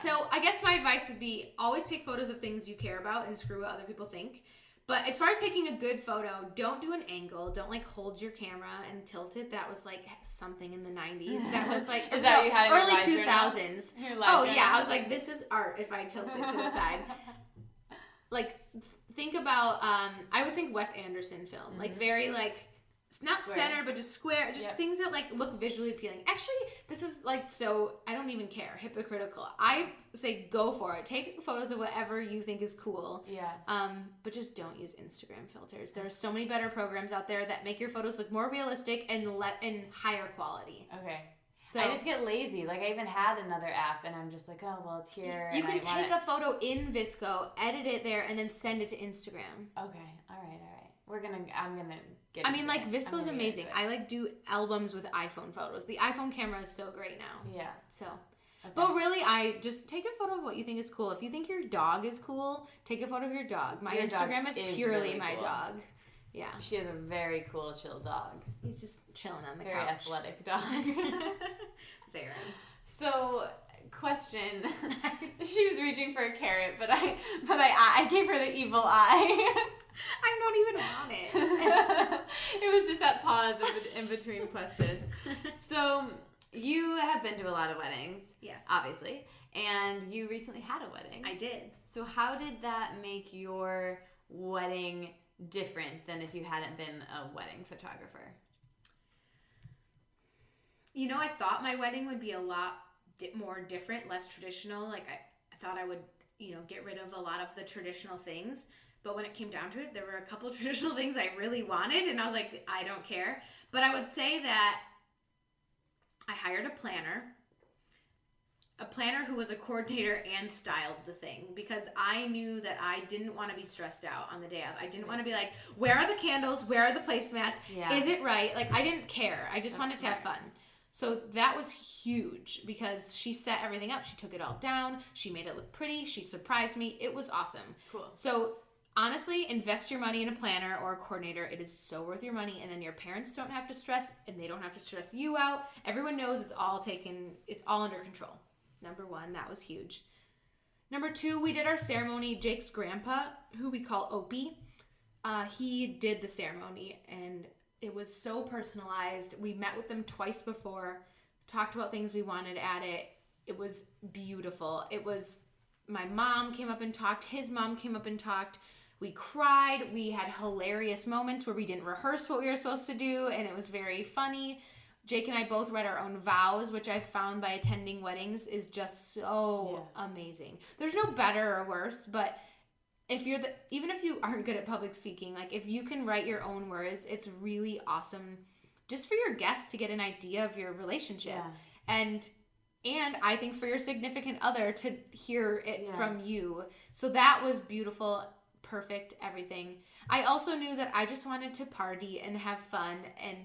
So I guess my advice would be always take photos of things you care about and screw what other people think. But as far as taking a good photo, don't do an angle. Don't, like, hold your camera and tilt it. That was, like, something in the 90s. That was, like, Is that what you had in your early live 2000s. Your live Oh, journal? yeah. I was like, this is art if I tilt it to the side. Like, think about, I always think Wes Anderson film. Mm-hmm. Like, very, like, not square. Center, but just square. Just things that, like, look visually appealing. Actually, this is, like, so, I don't even care. Hypocritical. I say go for it. Take photos of whatever you think is cool. Yeah. But just don't use Instagram filters. There are so many better programs out there that make your photos look more realistic and higher quality. Okay. So I just get lazy. Like, I even had another app, and I'm just like, oh, well, it's here. You can take a photo in VSCO, edit it there, and then send it to Instagram. Okay. All right. I'm gonna get. I mean, like, it. VSCO is amazing. I like do albums with iPhone photos. The iPhone camera is so great now. Yeah. So. Okay. But really, I just take a photo of what you think is cool. If you think your dog is cool, take a photo of your dog. My Instagram is purely really my cool. dog. Yeah. She has a very cool, chill dog. He's just chilling on the very couch. Very athletic dog. Very. So, question. She was reaching for a carrot, but I gave her the evil eye. I don't even want it. It was just that pause in between questions. So, you have been to a lot of weddings. Yes. Obviously. And you recently had a wedding. I did. So how did that make your wedding different than if you hadn't been a wedding photographer? You know, I thought my wedding would be a lot more different, less traditional. Like, I thought I would, get rid of a lot of the traditional things. But when it came down to it, there were a couple of traditional things I really wanted. And I was like, I don't care. But I would say that I hired a planner who was a coordinator and styled the thing, because I knew that I didn't want to be stressed out on the day of. I didn't want to be like, where are the candles? Where are the placemats? Yeah. Is it right? Like, I didn't care. I just wanted to have fun. So that was huge because she set everything up. She took it all down. She made it look pretty. She surprised me. It was awesome. Cool. So honestly, invest your money in a planner or a coordinator. It is so worth your money, and then your parents don't have to stress, and they don't have to stress you out. Everyone knows it's all under control. Number 1, that was huge. Number 2, we did our ceremony. Jake's grandpa, who we call Opie, he did the ceremony, and it was so personalized. We met with them twice before, talked about things we wanted at it. It was beautiful. My mom came up and talked. His mom came up and talked. We cried. We had hilarious moments where we didn't rehearse what we were supposed to do, and it was very funny. Jake and I both read our own vows, which I found by attending weddings is just so amazing. There's no better or worse, but even if you aren't good at public speaking, like, if you can write your own words, it's really awesome just for your guests to get an idea of your relationship. Yeah. And I think for your significant other to hear it from you. So that was beautiful, perfect, everything. I also knew that I just wanted to party and have fun, and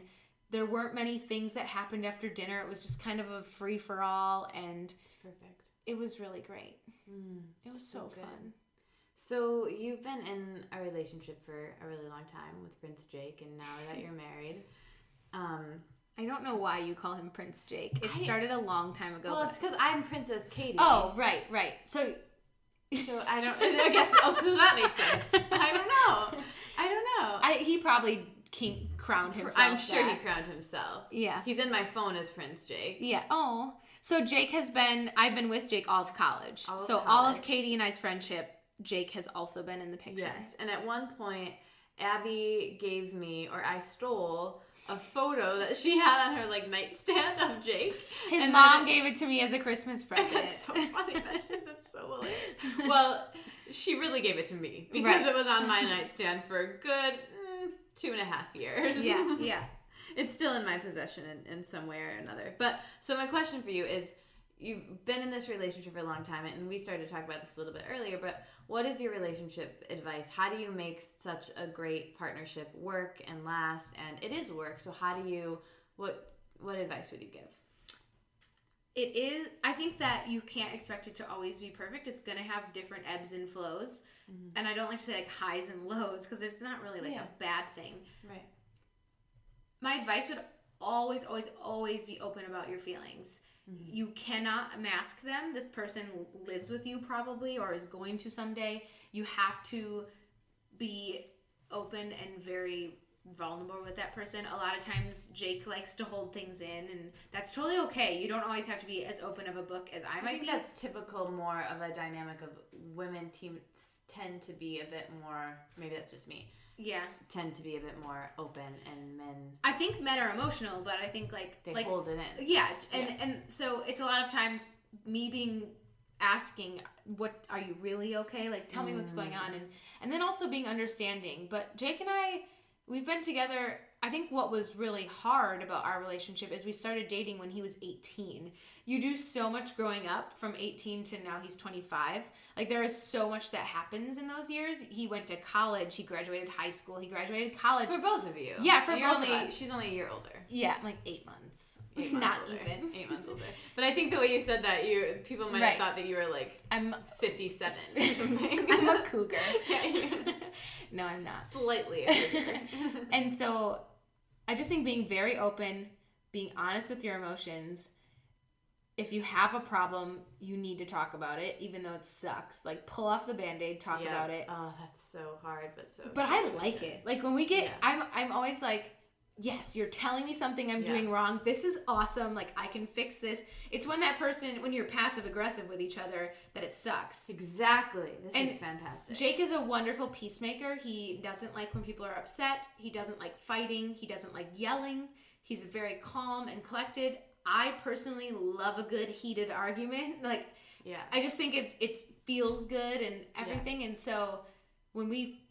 there weren't many things that happened after dinner. It was just kind of a free-for-all, and it's perfect. It was really great. It was so good. fun. So you've been in a relationship for a really long time with Prince Jake, and now that you're married, I don't know why you call him Prince Jake. It started a long time ago. Well, it's because I'm Princess Katie. Oh, right. So I don't. I guess. So that makes sense. I don't know. He probably crowned himself. I'm sure he crowned himself. Yeah. He's in my phone as Prince Jake. Yeah. Oh. So I've been with Jake all of college. All of Katie and I's friendship, Jake has also been in the picture. Yes. And at one point, Abby gave me, or I stole, a photo that she had on her like nightstand of Jake. His mom gave it to me as a Christmas present. That's so funny. That's so hilarious. Well, she really gave it to me because it was on my nightstand for a good 2.5 years. Yeah. It's still in my possession in some way or another. But so my question for you is, you've been in this relationship for a long time, and we started to talk about this a little bit earlier, but what is your relationship advice? How do you make such a great partnership work and last? And it is work, so how do you, what advice would you give? It is, I think that you can't expect it to always be perfect. It's going to have different ebbs and flows. Mm-hmm. And I don't like to say like highs and lows because it's not really like a bad thing. Right. My advice would always, always, always be open about your feelings. Mm-hmm. You cannot mask them. This person lives with you probably or is going to someday. You have to be open and very vulnerable with that person. A lot of times Jake likes to hold things in, and that's totally okay. You don't always have to be as open of a book as I might be. That's typical more of a dynamic of women tend to be a bit more, maybe that's just me. Yeah. Tend to be a bit more open, and men, I think men are emotional, but I think they hold it in. Yeah, and so it's a lot of times me being asking, what are you really okay? Like tell me what's going on, and then also being understanding. But Jake and I, we've been together. I think what was really hard about our relationship is we started dating when he was 18. You do so much growing up from 18 to now he's 25. Like there is so much that happens in those years. He went to college. He graduated high school. He graduated college. For both of you. Yeah, for both of us. She's only a year older. Yeah, like 8 months. 8 months Not older. even. 8 months older. But I think the way you said that, people might have thought that you were like I'm 57 or something. I'm a cougar. Yeah. No, I'm not. Slightly a cougar. And so I just think being very open, being honest with your emotions. If you have a problem, you need to talk about it, even though it sucks. Like, pull off the Band-Aid, talk about it. Oh, that's so hard, but so But I like it. Like, when we get, I'm always like, yes, you're telling me something I'm doing wrong. This is awesome. Like, I can fix this. It's when that person, when you're passive-aggressive with each other, that it sucks. Exactly. This is fantastic. Jake is a wonderful peacemaker. He doesn't like when people are upset. He doesn't like fighting. He doesn't like yelling. He's very calm and collected. I personally love a good heated argument. Like, I just think it feels good and everything. And so when we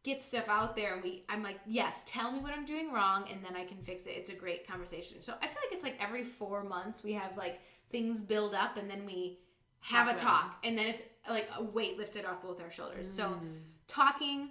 get stuff out there and I'm like, yes, tell me what I'm doing wrong, and then I can fix it. It's a great conversation. So I feel like it's like every 4 months we have like things build up, and then we have a talk, and then it's like a weight lifted off both our shoulders. So talking,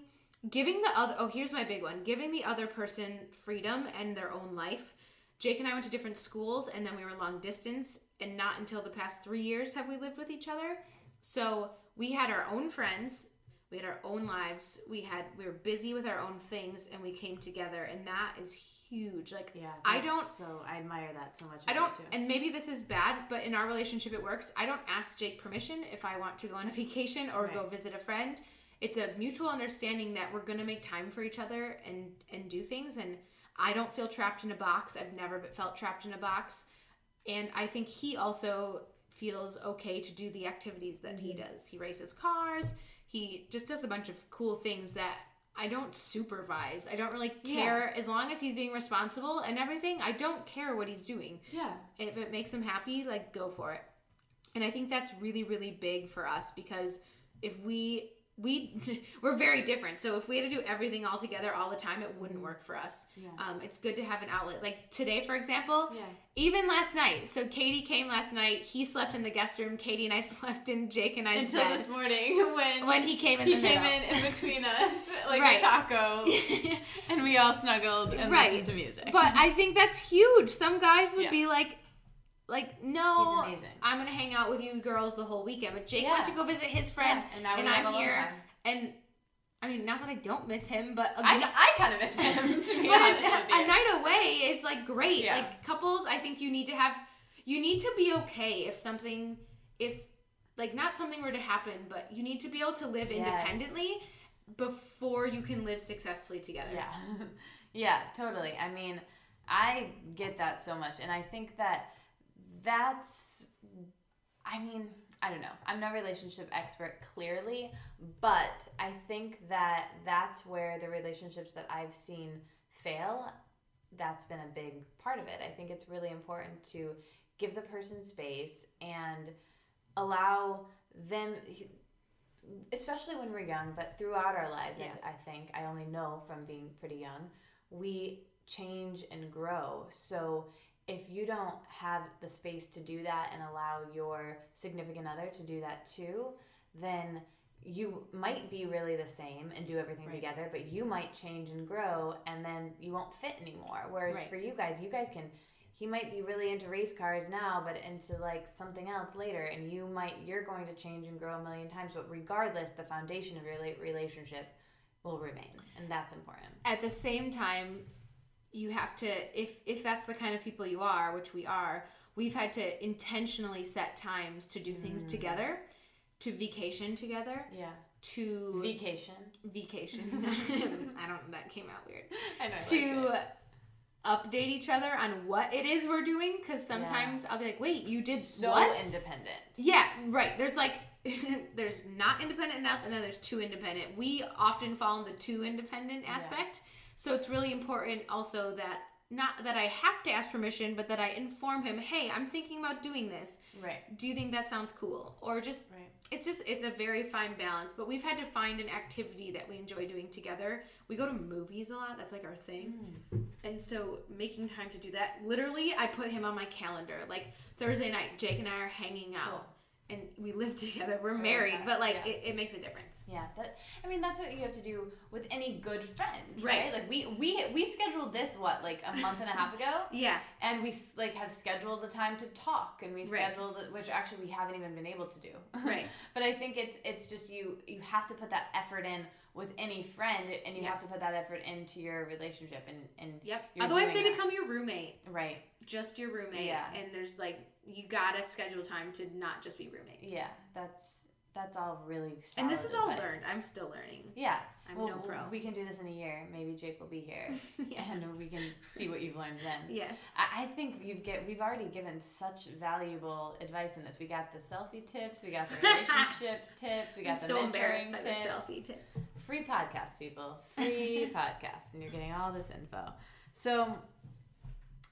giving the other, here's my big one, giving the other person freedom and their own life. Jake and I went to different schools, and then we were long distance, and not until the past 3 years have we lived with each other. So we had our own friends, we had our own lives, we were busy with our own things, and we came together, and that is huge. Like, I admire that so much. And maybe this is bad, but in our relationship it works. I don't ask Jake permission if I want to go on a vacation or go visit a friend. It's a mutual understanding that we're going to make time for each other and do things, and I don't feel trapped in a box. I've never felt trapped in a box. And I think he also feels okay to do the activities that he does. He races cars. He just does a bunch of cool things that I don't supervise. I don't really care. As long as he's being responsible and everything, I don't care what he's doing. Yeah. And if it makes him happy, like, go for it. And I think that's really, really big for us, because if we're very different. So if we had to do everything all together all the time, it wouldn't work for us. Yeah. It's good to have an outlet. Like today, for example, even last night. So Katie came last night. He slept in the guest room. Katie and I slept in Jake and I's bed. Until this morning when he came in the middle. He came in between us like a taco. And we all snuggled and listened to music. But I think that's huge. Some guys would be like, no, I'm going to hang out with you girls the whole weekend. But Jake went to go visit his friend, and I'm here. And, I mean, not that I don't miss him, but... I kind of miss him, to be but honest with you. A night away is, like, great. Yeah. Like, couples, I think you need to be okay if not something were to happen, but you need to be able to live independently before you can live successfully together. Yeah. Yeah, totally. I mean, I get that so much, and I think that I don't know. I'm no relationship expert, clearly, but I think that that's where the relationships that I've seen fail, that's been a big part of it. I think it's really important to give the person space and allow them, especially when we're young, but throughout our lives, I think, I only know from being pretty young, we change and grow. So if you don't have the space to do that and allow your significant other to do that too, then you might be really the same and do everything together, but you might change and grow, and then you won't fit anymore. Whereas for you guys can, he might be really into race cars now, but into like something else later, and you're going to change and grow a million times, but regardless, the foundation of your relationship will remain, and that's important. At the same time, you have to, if that's the kind of people you are, which we are, we've had to intentionally set times to do things together, to vacation together. Yeah. To vacation. That came out weird. I know. To update each other on what it is we're doing, because sometimes I'll be like, wait, you did so what? Independent. Yeah, right. There's like, there's not independent enough, and then there's too independent. We often fall in the too independent aspect. Yeah. So it's really important also that, not that I have to ask permission, but that I inform him, hey, I'm thinking about doing this. Right. Do you think that sounds cool? Or just, it's a very fine balance. But we've had to find an activity that we enjoy doing together. We go to movies a lot. That's like our thing. And so making time to do that, literally, I put him on my calendar. Like Thursday night, Jake and I are hanging out. Cool. And we live together. We're married, but like it makes a difference. Yeah, that's what you have to do with any good friend, right? Like we scheduled this like a month and a half ago. Yeah, and we like have scheduled a time to talk, and we've scheduled which actually we haven't even been able to do. Right, but I think it's just you have to put that effort in with any friend, and you have to put that effort into your relationship, and otherwise they become your roommate. Right, just your roommate. Yeah, and there's like. You gotta schedule time to not just be roommates. Yeah, that's all really solid and this is all advice. learned. I'm still learning. Yeah. I'm no pro. We can do this in a year. Maybe Jake will be here. And we can see what you've learned then. Yes. I think we've already given such valuable advice in this. We got the selfie tips. We got the relationships tips. We got the mentoring embarrassed by tips. The selfie tips. Free podcast, people. Free podcast. And you're getting all this info. So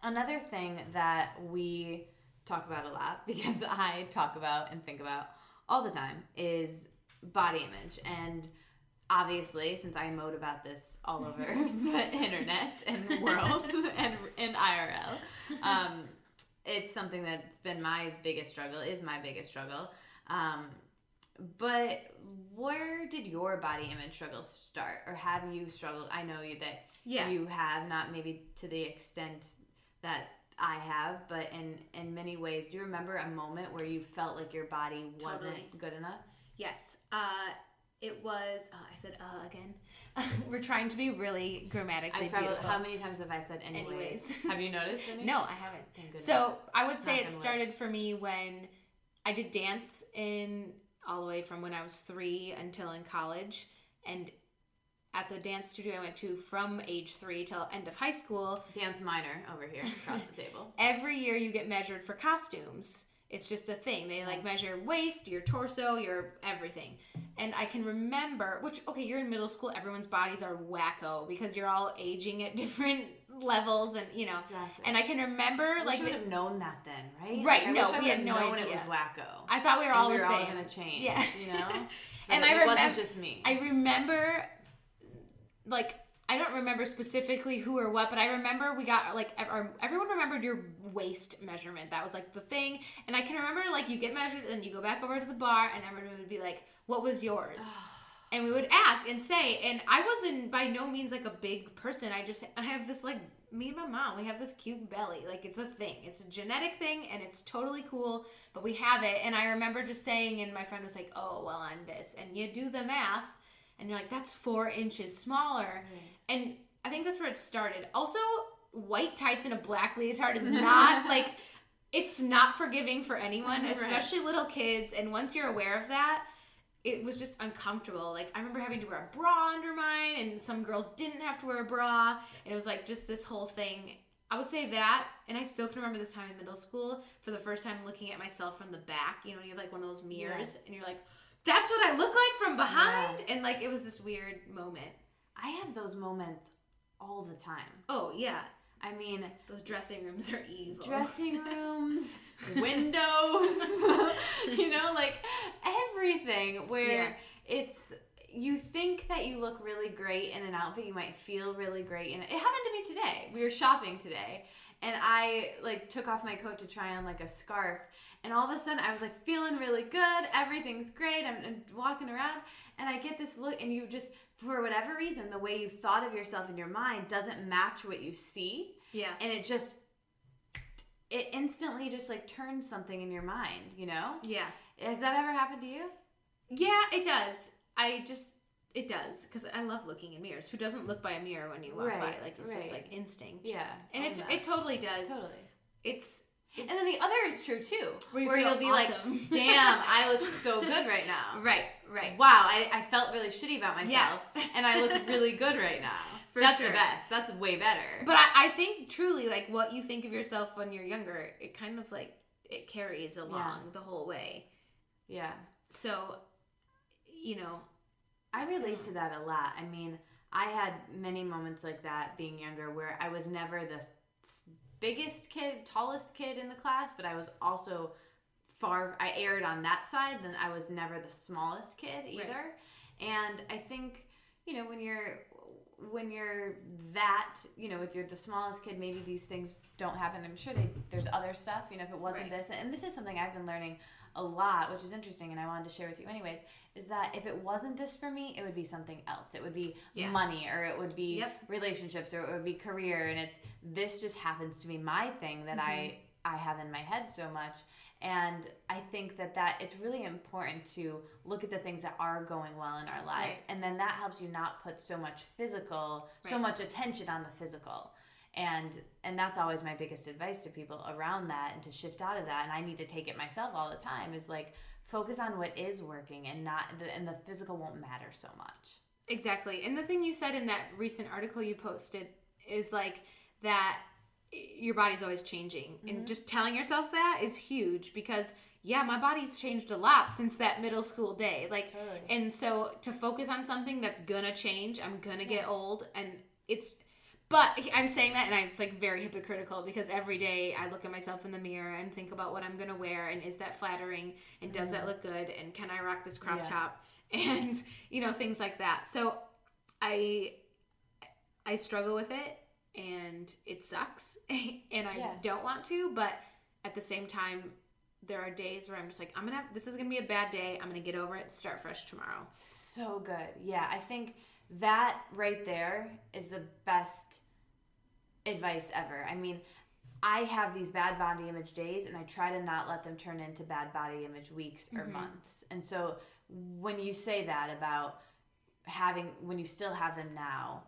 another thing that we talk about a lot, because I talk about and think about all the time, is body image. And obviously, since I emote about this all over the internet and world and in IRL, it's something that's been my biggest struggle, but where did your body image struggle start? Or have you struggled? I know that you have, not maybe to the extent that I have, but in many ways. Do you remember a moment where you felt like your body wasn't good enough? Yes. It was, I said again. We're trying to be really grammatically beautiful. How many times have I said anyways? Have you noticed any? No, I haven't. Thank goodness. So I would say it started for me when I did dance all the way from when I was 3 until in college. And at the dance studio I went to from age 3 till end of high school. Dance minor over here across the table. Every year you get measured for costumes. It's just a thing. They like measure waist, your torso, your everything. And I can remember, you're in middle school, everyone's bodies are wacko because you're all aging at different levels and, Exactly. And I can remember we should have known that then, right? Right, we had no idea. It was wacko. I thought we were all the same. We were all going to change, And it wasn't just me. I remember... I don't remember specifically who or what, but I remember we got, everyone remembered your waist measurement. That was, the thing. And I can remember, you get measured, and you go back over to the bar, and everyone would be like, what was yours? And we would ask and say, and I wasn't by no means, a big person. I have this, me and my mom, we have this cute belly. It's a thing. It's a genetic thing, and it's totally cool, but we have it. And I remember just saying, and my friend was like, oh, well, I'm this. And you do the math. And you're like, that's 4 inches smaller. And I think that's where it started. Also, white tights and a black leotard is not, it's not forgiving for anyone, especially little kids. And once you're aware of that, it was just uncomfortable. I remember having to wear a bra under mine, and some girls didn't have to wear a bra. And it was, just this whole thing. I would say that, and I still can remember this time in middle school for the first time looking at myself from the back. You know, you have like one of those mirrors, and you're like, that's what I look like from behind, and like it was this weird moment. I have those moments all the time. Oh yeah, I mean, those dressing rooms are evil. Dressing rooms, windows, you know, like everything where it's. You think that you look really great in an outfit. You might feel really great. And it happened to me today. We were shopping today. And I like took off my coat to try on like a scarf. And all of a sudden I was like feeling really good. Everything's great. I'm walking around. And I get this look. And you just, for whatever reason, the way you thought of yourself in your mind doesn't match what you see. Yeah. And it instantly just like turns something in your mind, you know? Yeah. Has that ever happened to you? Yeah, it does. It does, because I love looking in mirrors. Who doesn't look by a mirror when you walk by? Like, it's just like instinct. Yeah. And it totally does. Totally. It's and then the other is true too, where you'll be awesome. Like, damn, I look so good right now. Right. Wow, I felt really shitty about myself, and I look really good right now. That's the best. That's way better. But I think truly, like, what you think of yourself when you're younger, it kind of like, it carries along the whole way. Yeah. So, you know, I relate to that a lot. I mean, I had many moments like that being younger where I was never the biggest kid, tallest kid in the class, but I was also I erred on that side, then I was never the smallest kid either. Right. And I think, you know, when you're that, you know, if you're the smallest kid, maybe these things don't happen. I'm sure there's other stuff, you know, if it wasn't this. And this is something I've been learning a lot, which is interesting, and I wanted to share with you anyways, is that if it wasn't this for me, it would be something else. It would be money, or it would be relationships, or it would be career, and this just happens to be my thing that I have in my head so much. And I think that it's really important to look at the things that are going well in our lives, and then that helps you not put so much so much attention on the physical. And that's always my biggest advice to people around that, and to shift out of that. And I need to take it myself all the time, is like, focus on what is working, and the physical won't matter so much. Exactly. And the thing you said in that recent article you posted is like that your body's always changing. Mm-hmm. And just telling yourself that is huge, because my body's changed a lot since that middle school day. Like, totally. And so to focus on something that's gonna change, I'm gonna get old, and but I'm saying that, and it's like very hypocritical, because every day I look at myself in the mirror and think about what I'm going to wear, and is that flattering, and does that look good, and can I rock this crop top, and, you know, things like that. So I struggle with it, and it sucks, and I don't want to, but at the same time, there are days where I'm just like, this is going to be a bad day. I'm going to get over it, start fresh tomorrow. So good. Yeah, I think that right there is the best advice ever. I mean, I have these bad body image days, and I try to not let them turn into bad body image weeks or months. And so when you say that about when you still have them now,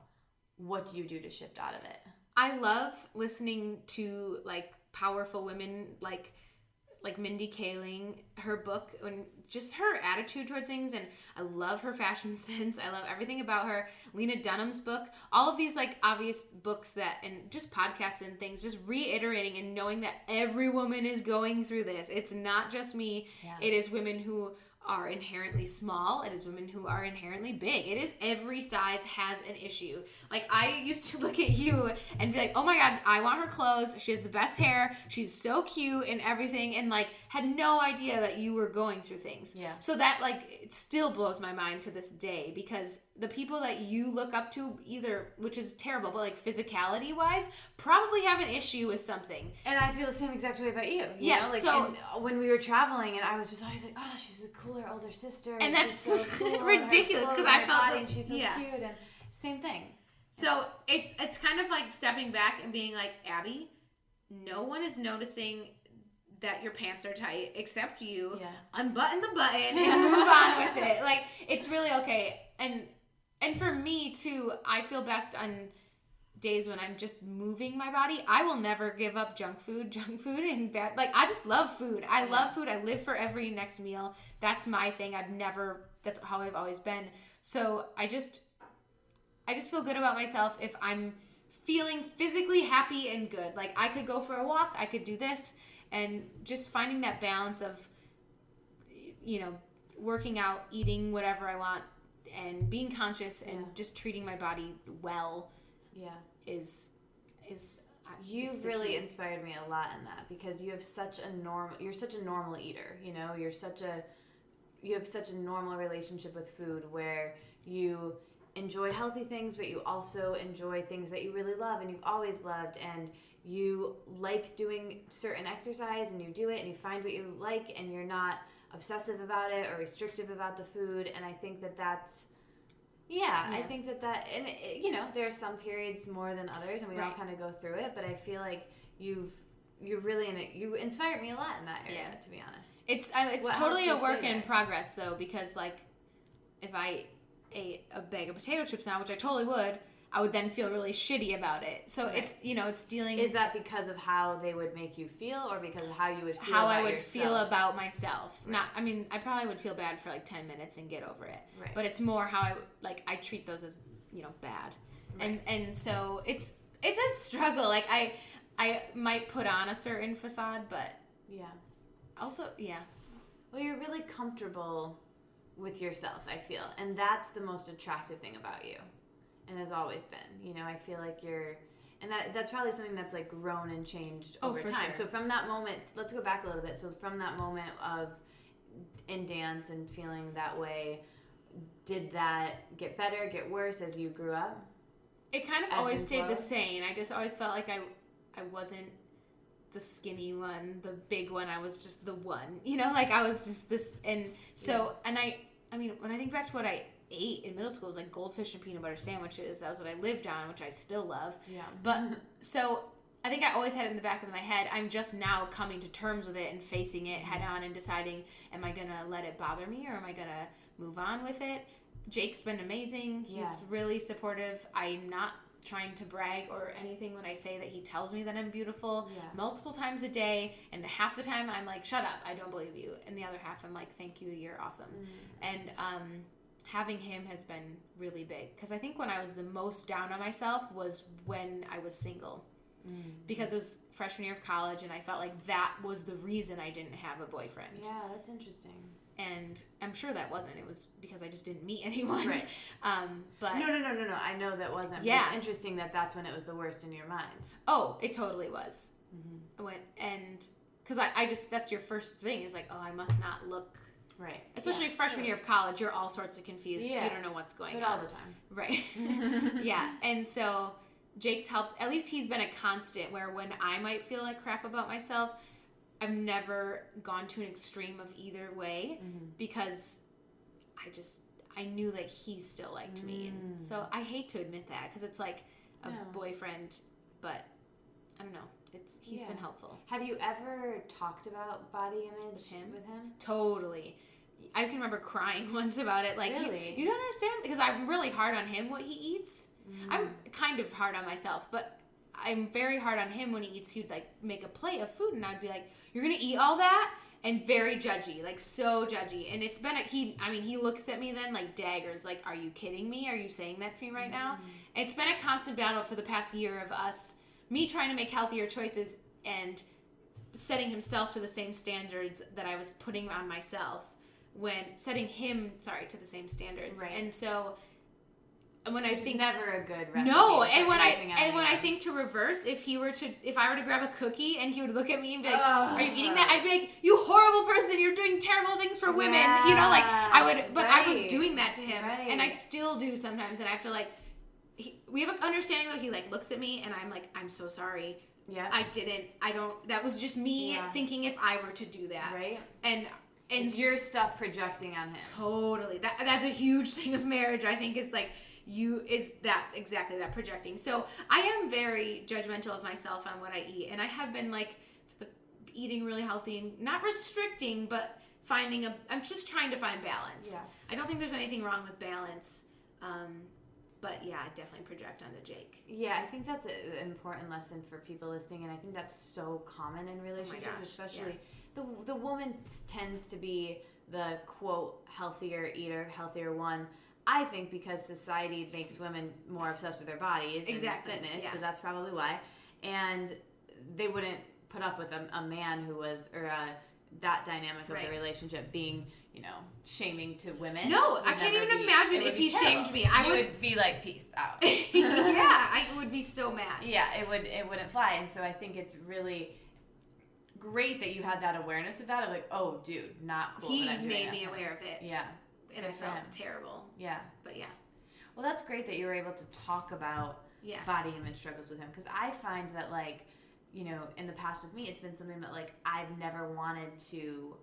what do you do to shift out of it? I love listening to like powerful women like Mindy Kaling, her book, and just her attitude towards things, and I love her fashion sense. I love everything about her. Lena Dunham's book, all of these like obvious books and just podcasts and things, just reiterating and knowing that every woman is going through this. It's not just me. Yeah. It is women who are inherently small. It is women who are inherently big. It is every size has an issue. Like, I used to look at you and be like, oh my God, I want her clothes. She has the best hair. She's so cute and everything. And like, had no idea that you were going through things. Yeah. So that like, it still blows my mind to this day, because the people that you look up to, either, which is terrible, but like physicality wise, probably have an issue with something. And I feel the same exact way about you. You know? Like, so when we were traveling, and I was just always like, oh, she's a cooler older sister. And that's so cool, ridiculous, because I felt like she's so cute, and same thing. So it's kind of like stepping back and being like, Abby, no one is noticing that your pants are tight except you. Yeah. Unbutton the button and move on with it. Like, it's really okay. And for me too, I feel best on days when I'm just moving my body. I will never give up junk food and bad. Like, I just love food. I love food. I live for every next meal. That's my thing. That's how I've always been. So I just feel good about myself if I'm feeling physically happy and good. Like, I could go for a walk, I could do this, and just finding that balance of, you know, working out, eating whatever I want, and being conscious and just treating my body well. Yeah. Is You've really inspired me a lot in that, because you have you're such a normal eater, you know, you have such a normal relationship with food where you enjoy healthy things, but you also enjoy things that you really love and you've always loved, and you like doing certain exercise and you do it and you find what you like and you're not obsessive about it or restrictive about the food. And I think that's I think that and you know, there are some periods more than others, and we all kind of go through it, but I feel like you inspired me a lot in that area, to be honest. It's totally a work in progress though, because like if I ate a bag of potato chips now, which I totally would, I would then feel really shitty about it. So it's, you know, it's dealing. Is that because of how they would make you feel, or because of how you would feel how about I would yourself? feel about myself? Right. Not, I mean, I probably would feel bad for like 10 minutes and get over it. Right. But it's more how I treat those as, you know, bad. Right. And so it's a struggle. Like I might put on a certain facade, but also well, you're really comfortable with yourself, I feel, and that's the most attractive thing about you, and has always been. You know, I feel like and that's probably something that's like grown and changed over time. Sure. So from that moment, let's go back a little bit. So from that moment of in dance and feeling that way, did that get better, get worse as you grew up? It kind of always stayed the same. I just always felt like I wasn't the skinny one, the big one. I was just the one, you know, like I was just this. And so, and I mean, when I think back to what I ate in middle school, it was like goldfish and peanut butter sandwiches. That was what I lived on, which I still love. Yeah. But so I think I always had it in the back of my head. I'm just now coming to terms with it and facing it head on and deciding, am I going to let it bother me or am I going to move on with it? Jake's been amazing. He's really supportive. I'm not trying to brag or anything when I say that he tells me that I'm beautiful multiple times a day, and half the time I'm like, shut up, I don't believe you, and the other half I'm like, thank you, you're awesome. And having him has been really big, because I think when I was the most down on myself was when I was single, because it was freshman year of college and I felt like that was the reason I didn't have a boyfriend. Yeah, that's interesting. And I'm sure that wasn't. It was because I just didn't meet anyone. Right. But No. I know that wasn't. Yeah. But it's interesting that that's when it was the worst in your mind. Oh, it totally was. And because I just, that's your first thing is like, oh, I must not look. Right. Especially freshman year of college, you're all sorts of confused. Yeah. You don't know what's going on. All the time. Right. Yeah. And so Jake's helped. At least he's been a constant where when I might feel like crap about myself, I've never gone to an extreme of either way, because I knew that he still liked me. And so I hate to admit that, because it's like a boyfriend, but I don't know. He's been helpful. Have you ever talked about body image with him? Totally. I can remember crying once about it. Like, really? You don't understand? Because I'm really hard on him what he eats. I'm kind of hard on myself, but I'm very hard on him when he eats. He'd like make a plate of food and I'd be like, you're gonna eat all that? And very judgy, like so judgy. And it's been he looks at me then like daggers, like, are you kidding me? Are you saying that to me right now? And it's been a constant battle for the past year of me trying to make healthier choices and setting himself to the same standards that I was putting on myself, when setting him to the same standards. Right. And so when I think never a good recipe. No, and when I think to reverse, if I were to grab a cookie and he would look at me and be like, "Are you eating that?" I'd be like, "You horrible person! You're doing terrible things for women." Yeah, you know, like I would, but I was doing that to him, right. and I still do sometimes, and I have to like. We have an understanding though. He like looks at me, and I'm like, "I'm so sorry. Yeah, I don't. That was just me thinking if I were to do that, right? And it's your stuff projecting on him. Totally. That's a huge thing of marriage. I think is like. Exactly that projecting. So I am very judgmental of myself on what I eat, and I have been like eating really healthy and not restricting, but I'm just trying to find balance. Yeah. I don't think there's anything wrong with balance, but yeah, I definitely project onto Jake. Yeah, I think that's an important lesson for people listening, and I think that's so common in relationships, especially the woman tends to be the quote healthier eater, healthier one. I think because society makes women more obsessed with their bodies and fitness, so that's probably why. And they wouldn't put up with a man who was, or that dynamic of the relationship being, shaming to women. No, I can't even imagine if he shamed me. I would be like, peace out. Yeah, I would be so mad. Yeah, it wouldn't fly. And so I think it's really great that you had that awareness of that, of like, oh, dude, not cool. He that I'm doing made that me aware of it. Yeah. And I felt terrible. Yeah. But yeah. Well, that's great that you were able to talk about body image struggles with him, because I find that, like, in the past with me, it's been something that, like, I've never wanted to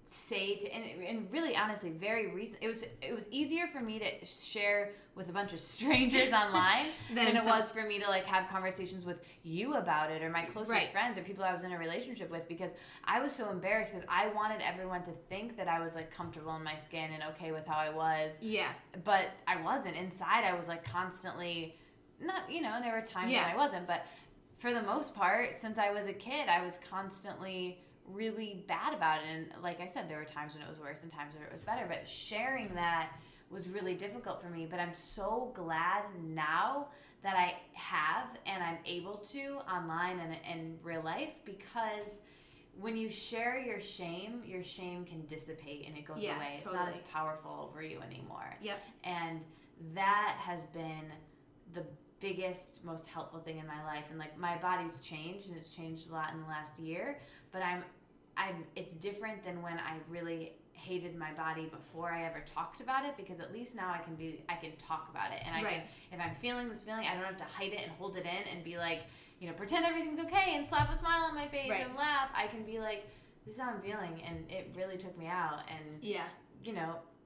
say to, and really honestly, very recent, it was easier for me to share with a bunch of strangers online than it was for me to, like, have conversations with you about it, or my closest friends, or people I was in a relationship with, because I was so embarrassed, because I wanted everyone to think that I was, like, comfortable in my skin and okay with how I was. Yeah. But I wasn't. Inside, I was, like, constantly, not, there were times when I wasn't, but for the most part, since I was a kid, I was constantly really bad about it. And like I said, there were times when it was worse and times when it was better, but sharing that was really difficult for me. But I'm so glad now that I have, and I'm able to online and in real life, because when you share your shame can dissipate and it goes away. It's not as powerful over you anymore. Yep. And that has been the biggest, most helpful thing in my life. And, like, my body's changed, and it's changed a lot in the last year, but it's different than when I really hated my body before I ever talked about it, because at least now I can talk about it, and I can, if I'm feeling this feeling, I don't have to hide it and hold it in and be like, pretend everything's okay and slap a smile on my face and laugh. I can be like, this is how I'm feeling, and it really took me out. And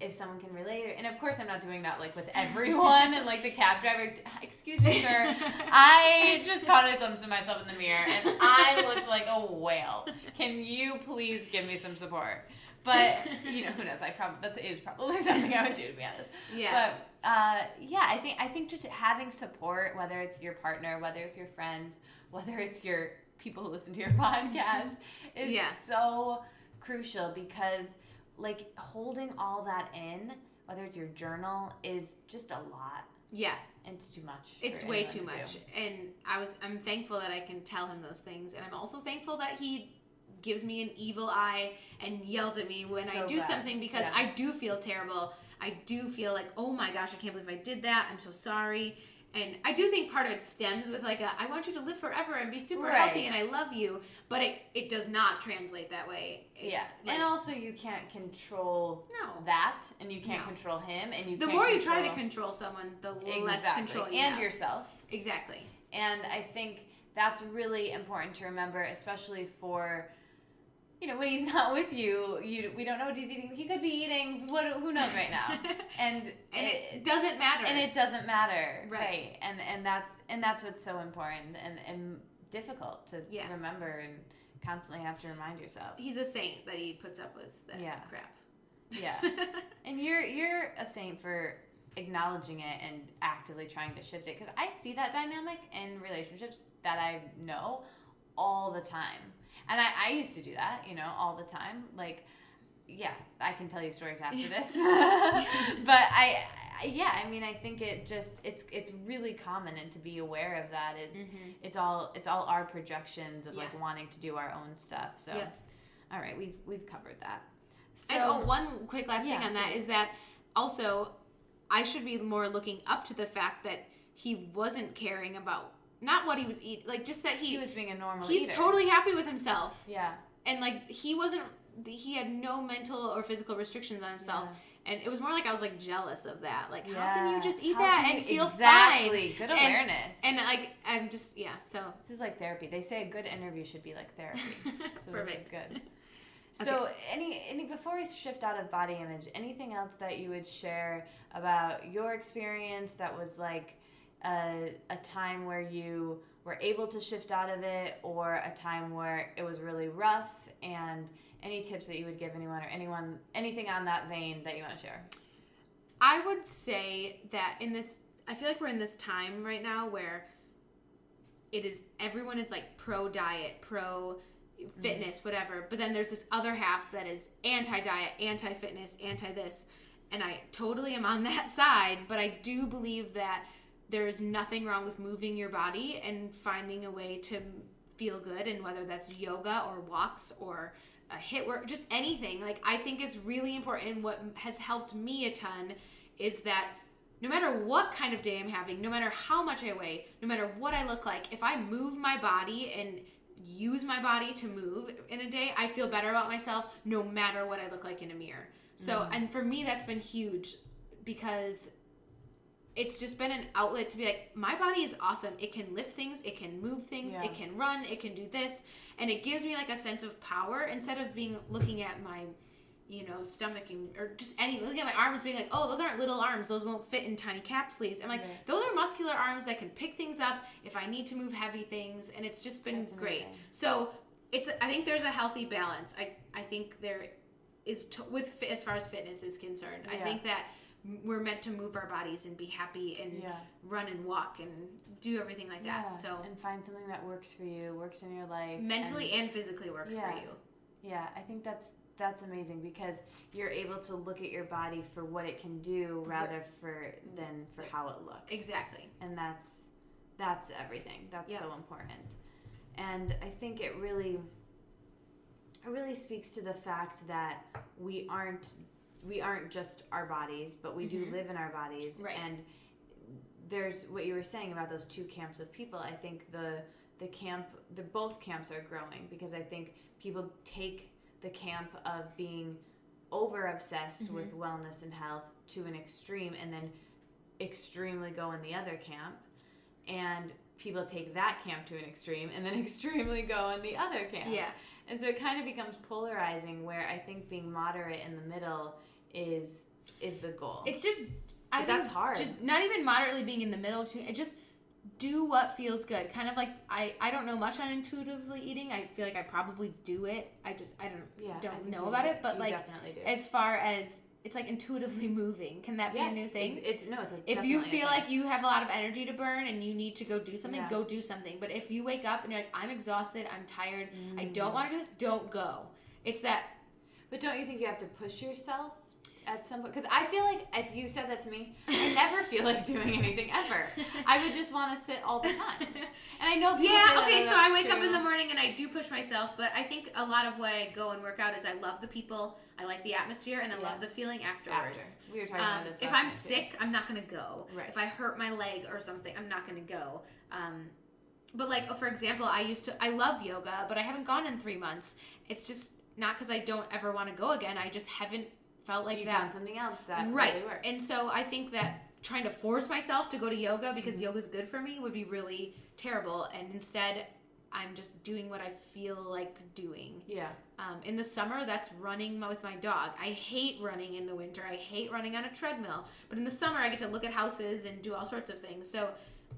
if someone can relate, and of course I'm not doing that, like, with everyone, and, like, the cab driver, excuse me, sir, I just caught a glimpse of myself in the mirror, and I looked like a whale. Can you please give me some support? But, who knows, that is probably something I would do, to be honest. Yeah. But, I think just having support, whether it's your partner, whether it's your friends, whether it's your people who listen to your podcast, is so crucial, because, like, holding all that in, whether it's your journal, is just a lot. Yeah. And it's too much. It's way too much. And I'm thankful that I can tell him those things. And I'm also thankful that he gives me an evil eye and yells at me when I do something, because I do feel terrible. I do feel like, oh my gosh, I can't believe I did that. I'm so sorry. And I do think part of it stems with, like, I want you to live forever and be super healthy, and I love you, but it does not translate that way. It's and also you can't control that, and you can't control him, and you. The more you try to control someone, the less control you have. And yourself. Exactly. And I think that's really important to remember, especially for, when he's not with you, we don't know what he's eating. He could be eating who knows right now, and it doesn't matter. And it doesn't matter, right? And that's what's so important and difficult to remember, and constantly have to remind yourself. He's a saint that he puts up with that crap. Yeah, and you're a saint for acknowledging it and actively trying to shift it, because I see that dynamic in relationships that I know all the time. And I used to do that, all the time. Like, I can tell you stories after this. But I think it's really common, and to be aware of that is it's all our projections of like wanting to do our own stuff. So, all right, we've covered that. So, and one quick last thing on that is that also I should be more looking up to the fact that he wasn't caring about not what he was eating, like, just that he was being a normal eater. He's totally happy with himself. Yeah. And, like, he had no mental or physical restrictions on himself. Yeah. And it was more like I was, like, jealous of that. Like, how can you just eat that and feel fine? Exactly. Good awareness. And, like, I'm just, so. This is like therapy. They say a good interview should be like therapy. So Perfect. This is good. So, any before we shift out of body image, anything else that you would share about your experience that was, like, a time where you were able to shift out of it, or a time where it was really rough, and any tips that you would give anyone, anything on that vein that you want to share? I would say that I feel like we're in this time right now where everyone is like pro diet, pro fitness, whatever, but then there's this other half that is anti-diet, anti-fitness, anti-this, and I totally am on that side, but I do believe that there is nothing wrong with moving your body and finding a way to feel good, and whether that's yoga or walks or a HIIT work, just anything. Like, I think it's really important, and what has helped me a ton is that no matter what kind of day I'm having, no matter how much I weigh, no matter what I look like, if I move my body and use my body to move in a day, I feel better about myself no matter what I look like in a mirror. So, and for me, that's been huge, because it's just been an outlet to be like, my body is awesome. It can lift things, it can move things, it can run, it can do this. And it gives me like a sense of power, instead of looking at my, stomach or just looking at my arms being like, oh, those aren't little arms. Those won't fit in tiny cap sleeves. I'm like, those are muscular arms that can pick things up if I need to move heavy things. And it's just been great. So I think there's a healthy balance. I think there is as far as fitness is concerned. I think that we're meant to move our bodies and be happy and run and walk and do everything like that. So, and find something that works for you, works in your life. Mentally and physically works for you. Yeah, I think that's amazing, because you're able to look at your body for what it can do rather than for how it looks. Exactly. And that's everything. That's so important. And I think it really speaks to the fact that we aren't just our bodies, but we do live in our bodies. Right. And there's what you were saying about those two camps of people. I think both camps are growing, because I think people take the camp of being over obsessed with wellness and health to an extreme, and then extremely go in the other camp. And people take that camp to an extreme and then extremely go in the other camp. Yeah. And so it kind of becomes polarizing, where I think being moderate in the middle is the goal. It's just, I think that's hard. Just not even moderately being in the middle. Just do what feels good. Kind of like, I don't know much on intuitively eating. I feel like I probably do it. I don't know about it. But like, as far as, it's like intuitively moving. Can that be a new thing? If you feel like you have a lot of energy to burn and you need to go do something, go do something. But if you wake up and you're like, I'm exhausted, I'm tired, I don't want to do this, don't go. It's that. But don't you think you have to push yourself at some point? Because I feel like if you said that to me, I never feel like doing anything ever. I would just want to sit all the time. And I know people say that. Okay, so I wake up in the morning and I do push myself, but I think a lot of why I go and work out is I love the people, I like the atmosphere, and I love the feeling afterwards. We were talking about this. If I'm sick, I'm not going to go. Right. If I hurt my leg or something, I'm not going to go. But like, for example, I love yoga, but I haven't gone in 3 months. It's just not because I don't ever want to go again. I just haven't felt like you that. Found something else that really works. And so I think that trying to force myself to go to yoga because yoga's good for me would be really terrible. And instead, I'm just doing what I feel like doing. Yeah. In the summer, that's running with my dog. I hate running in the winter. I hate running on a treadmill. But in the summer, I get to look at houses and do all sorts of things. So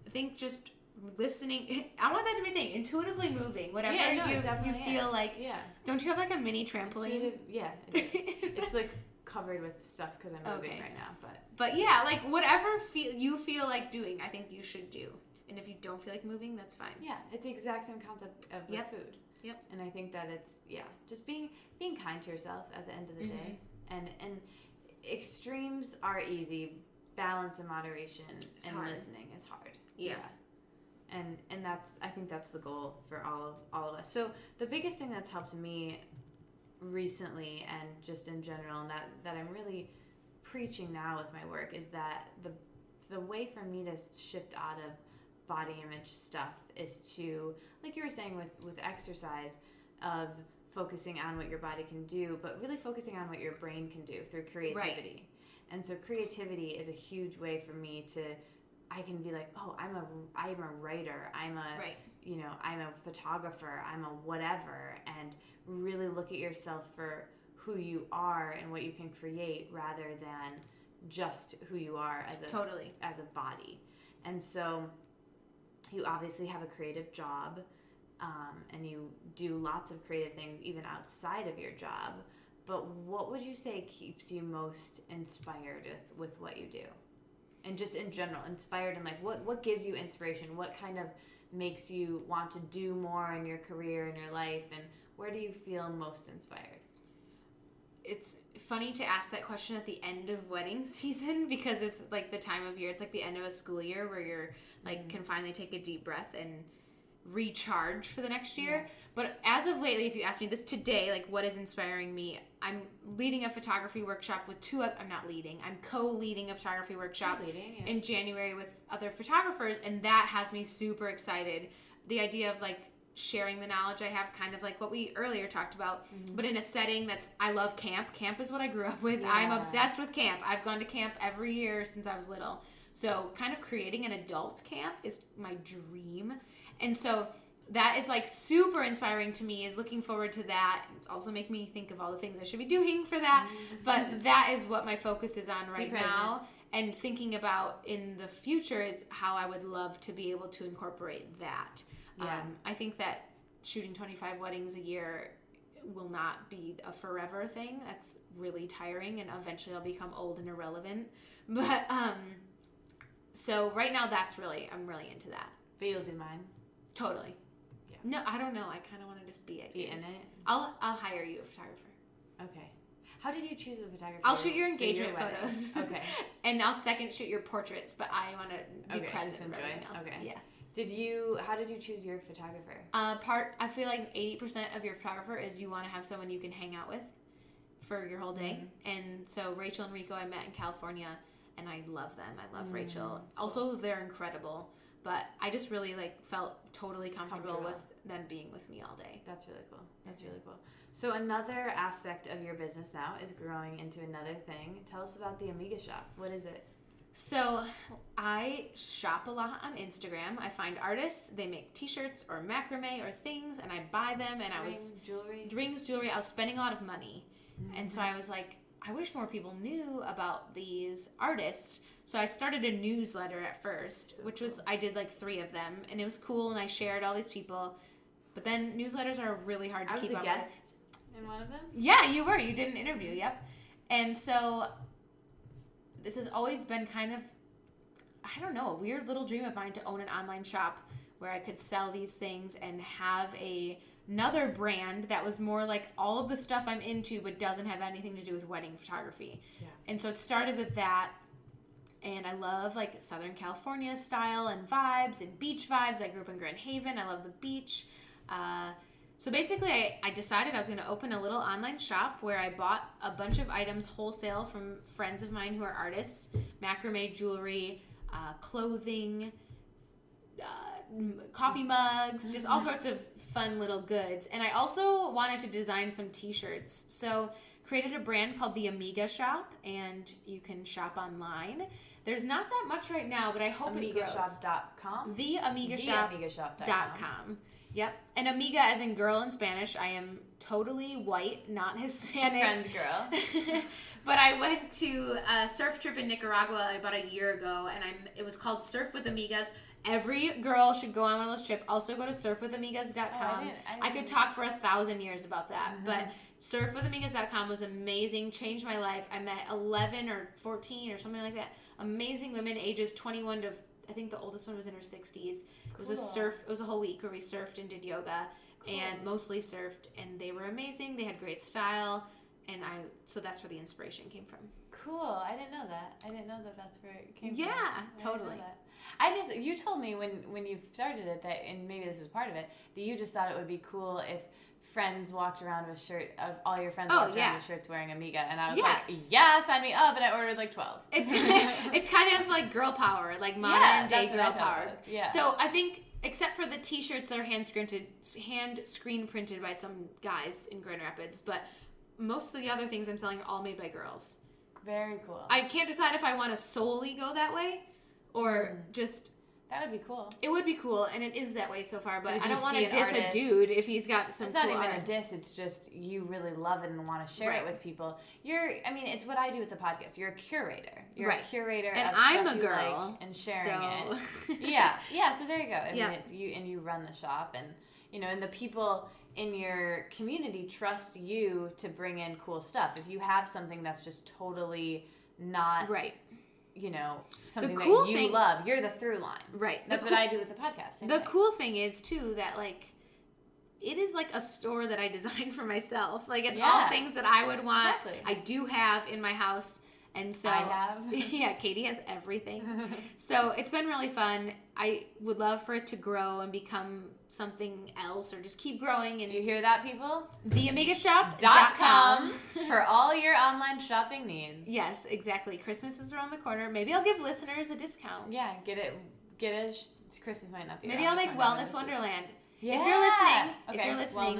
I think just listening, I want that to be a thing, intuitively moving, whatever you feel like. Yeah. Don't you have like a mini trampoline? Yeah. It's like covered with stuff because I'm moving right now. But yeah, like whatever you feel like doing, I think you should do. And if you don't feel like moving, that's fine. Yeah, it's the exact same concept of food. Yep. And I think that it's just being kind to yourself at the end of the day. And extremes are easy. Balance and moderation listening is hard. Yeah. And I think that's the goal for all of us. So the biggest thing that's helped me recently and just in general, and that I'm really preaching now with my work, is that the way for me to shift out of body image stuff is to, like you were saying with exercise, of focusing on what your body can do, but really focusing on what your brain can do through creativity. Right. And so creativity is a huge way for me to, I can be like, oh, I'm a writer, I'm a photographer, I'm a whatever, and really look at yourself for who you are and what you can create rather than just who you are as a body. And so you obviously have a creative job, and you do lots of creative things even outside of your job. But what would you say keeps you most inspired with what you do? And just in general, inspired, and like what gives you inspiration? What kind of makes you want to do more in your career, in your life, and where do you feel most inspired? it's funny to ask that question at the end of wedding season because it's like the time of year. It's like the end of a school year where you're like can finally take a deep breath and recharge for the next year. Yeah. But as of lately, if you ask me this today, like what is inspiring me, I'm leading a photography workshop with I'm co-leading a photography workshop in January with other photographers, and that has me super excited. The idea of like sharing the knowledge I have, kind of like what we earlier talked about, but in a setting I love camp. Camp is what I grew up with. Yeah. I'm obsessed with camp. I've gone to camp every year since I was little. So kind of creating an adult camp is my dream. And so that is like super inspiring to me, is looking forward to that. It's also making me think of all the things I should be doing for that. But that is what my focus is on right now. And thinking about in the future is how I would love to be able to incorporate that. Yeah. I think that shooting 25 weddings a year will not be a forever thing. That's really tiring, and eventually I'll become old and irrelevant. But so right now I'm really into that. But you'll do mine. Totally. Yeah. No, I don't know. I kind of want to just be in it. I'll hire you a photographer. Okay. How did you choose the photographer? I'll shoot your engagement photos. Okay. And I'll second shoot your portraits, but I want to be present for everything else. Okay. Yeah. How did you choose your photographer? I feel like 80% of your photographer is you want to have someone you can hang out with for your whole day. And so Rachel and Rico I met in California, and I love them. I love Rachel. Cool. Also, they're incredible. But I just really felt totally comfortable with them being with me all day. That's really cool. That's really cool. So another aspect of your business now is growing into another thing. Tell us about the Amiga shop. What is it? So I shop a lot on Instagram. I find artists, they make t-shirts or macrame or things, and I buy them. And rings, jewelry. I was spending a lot of money. And so I was like, I wish more people knew about these artists. So I started a newsletter at first, which was, I did 3 of them, and it was cool, and I shared all these people. But then newsletters are really hard to keep up with. I was a guest in one of them? Yeah, you were. You did an interview, yep. And so this has always been kind of, I don't know, a weird little dream of mine to own an online shop where I could sell these things and have another brand that was more like all of the stuff I'm into but doesn't have anything to do with wedding photography. Yeah. And so it started with that. And I love Southern California style and vibes and beach vibes. I grew up in Grand Haven. I love the beach. So basically I decided I was going to open a little online shop where I bought a bunch of items wholesale from friends of mine who are artists, macrame jewelry, clothing, coffee mugs, just all sorts of fun little goods. And I also wanted to design some t-shirts. So created a brand called the Amiga shop, and you can shop online. There's not that much right now, but I hope it grows. Amigashop.com? TheAmigashop.com. Yep. And Amiga as in girl in Spanish. I am totally white, not Hispanic. Friend girl. But I went to a surf trip in Nicaragua about a year ago, and it was called Surf with Amigas. Every girl should go on one of those trips. Also go to surfwithamigas.com. I could talk for 1,000 years about that, but surfwithamigas.com was amazing, changed my life. I met 11 or 14 or something like that. Amazing women, ages 21 to, I think the oldest one was in her 60s. Cool. It was a whole week where we surfed and did yoga, and mostly surfed, and they were amazing. They had great style, and so that's where the inspiration came from. Cool. I didn't know that. That's where it came from. Yeah, totally. You told me when you started it that, and maybe this is part of it, that you just thought it would be cool if friends walked around with all your friends walked around with shirts wearing Amiga, and I was like, yeah, sign me up, and I ordered 12. It's kind of like girl power, like modern day girl power. Yeah. So I think, except for the t-shirts that are hand screen printed by some guys in Grand Rapids, but most of the other things I'm selling are all made by girls. Very cool. I can't decide if I want to solely go that way or just... That would be cool. It would be cool, and it is that way so far, but I don't want to diss a dude if he's got some cool art. It's not even a diss, it's just you really love it and want to share it with people. It's what I do with the podcast. You're a curator. You're a curator and of I'm stuff a girl, you like and sharing it. Yeah, so there you go. You run the shop, and the people in your community trust you to bring in cool stuff. If you have something that's just totally not... Right. Something that you love. You're the through line. Right. That's what I do with the podcast. The cool thing is, too, that, it is like a store that I designed for myself. Like, it's all things that I would want. Exactly. I do have in my house. And so, I have. Yeah, Katie has everything. So it's been really fun. I would love for it to grow and become something else, or just keep growing. And you hear that, people? TheAmigaShop.com for all your online shopping needs. Yes, exactly. Christmas is around the corner. Maybe I'll give listeners a discount. Yeah, Christmas might not be. Maybe I'll make Wellness Wonderland. Yeah. If you're listening,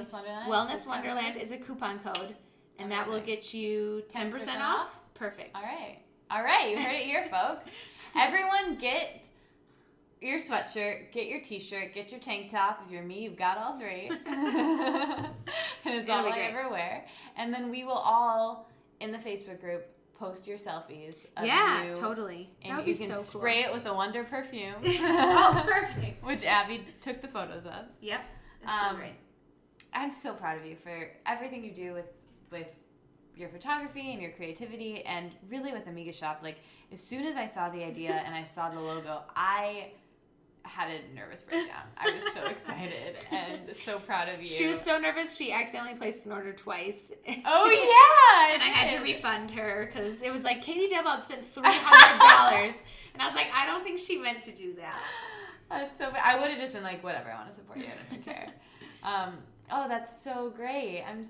Wellness Wonderland is a coupon code, and that will get you 10% off. Perfect. All right. You heard it here, folks. Everyone, get your sweatshirt, get your t-shirt, get your tank top. If you're me, you've got all three. And it's all I ever wear. And then we will all, in the Facebook group, post your selfies of you. Totally. And that would you be can so spray it with a Wonder perfume. Oh, perfect. Which Abby took the photos of. Yep. That's so great. I'm so proud of you for everything you do with your photography and your creativity, and really with Amiga Shop. Like, as soon as I saw the idea and I saw the logo, I had a nervous breakdown. I was so excited and so proud of you. She was so nervous she accidentally placed an order twice. Oh yeah! And I had to refund her because it was like, Katie Dalebout spent $300. And I was like, I don't think she meant to do that. That's so bad. I would have just been like, whatever, I want to support you. I don't care. Oh, that's so great. I'm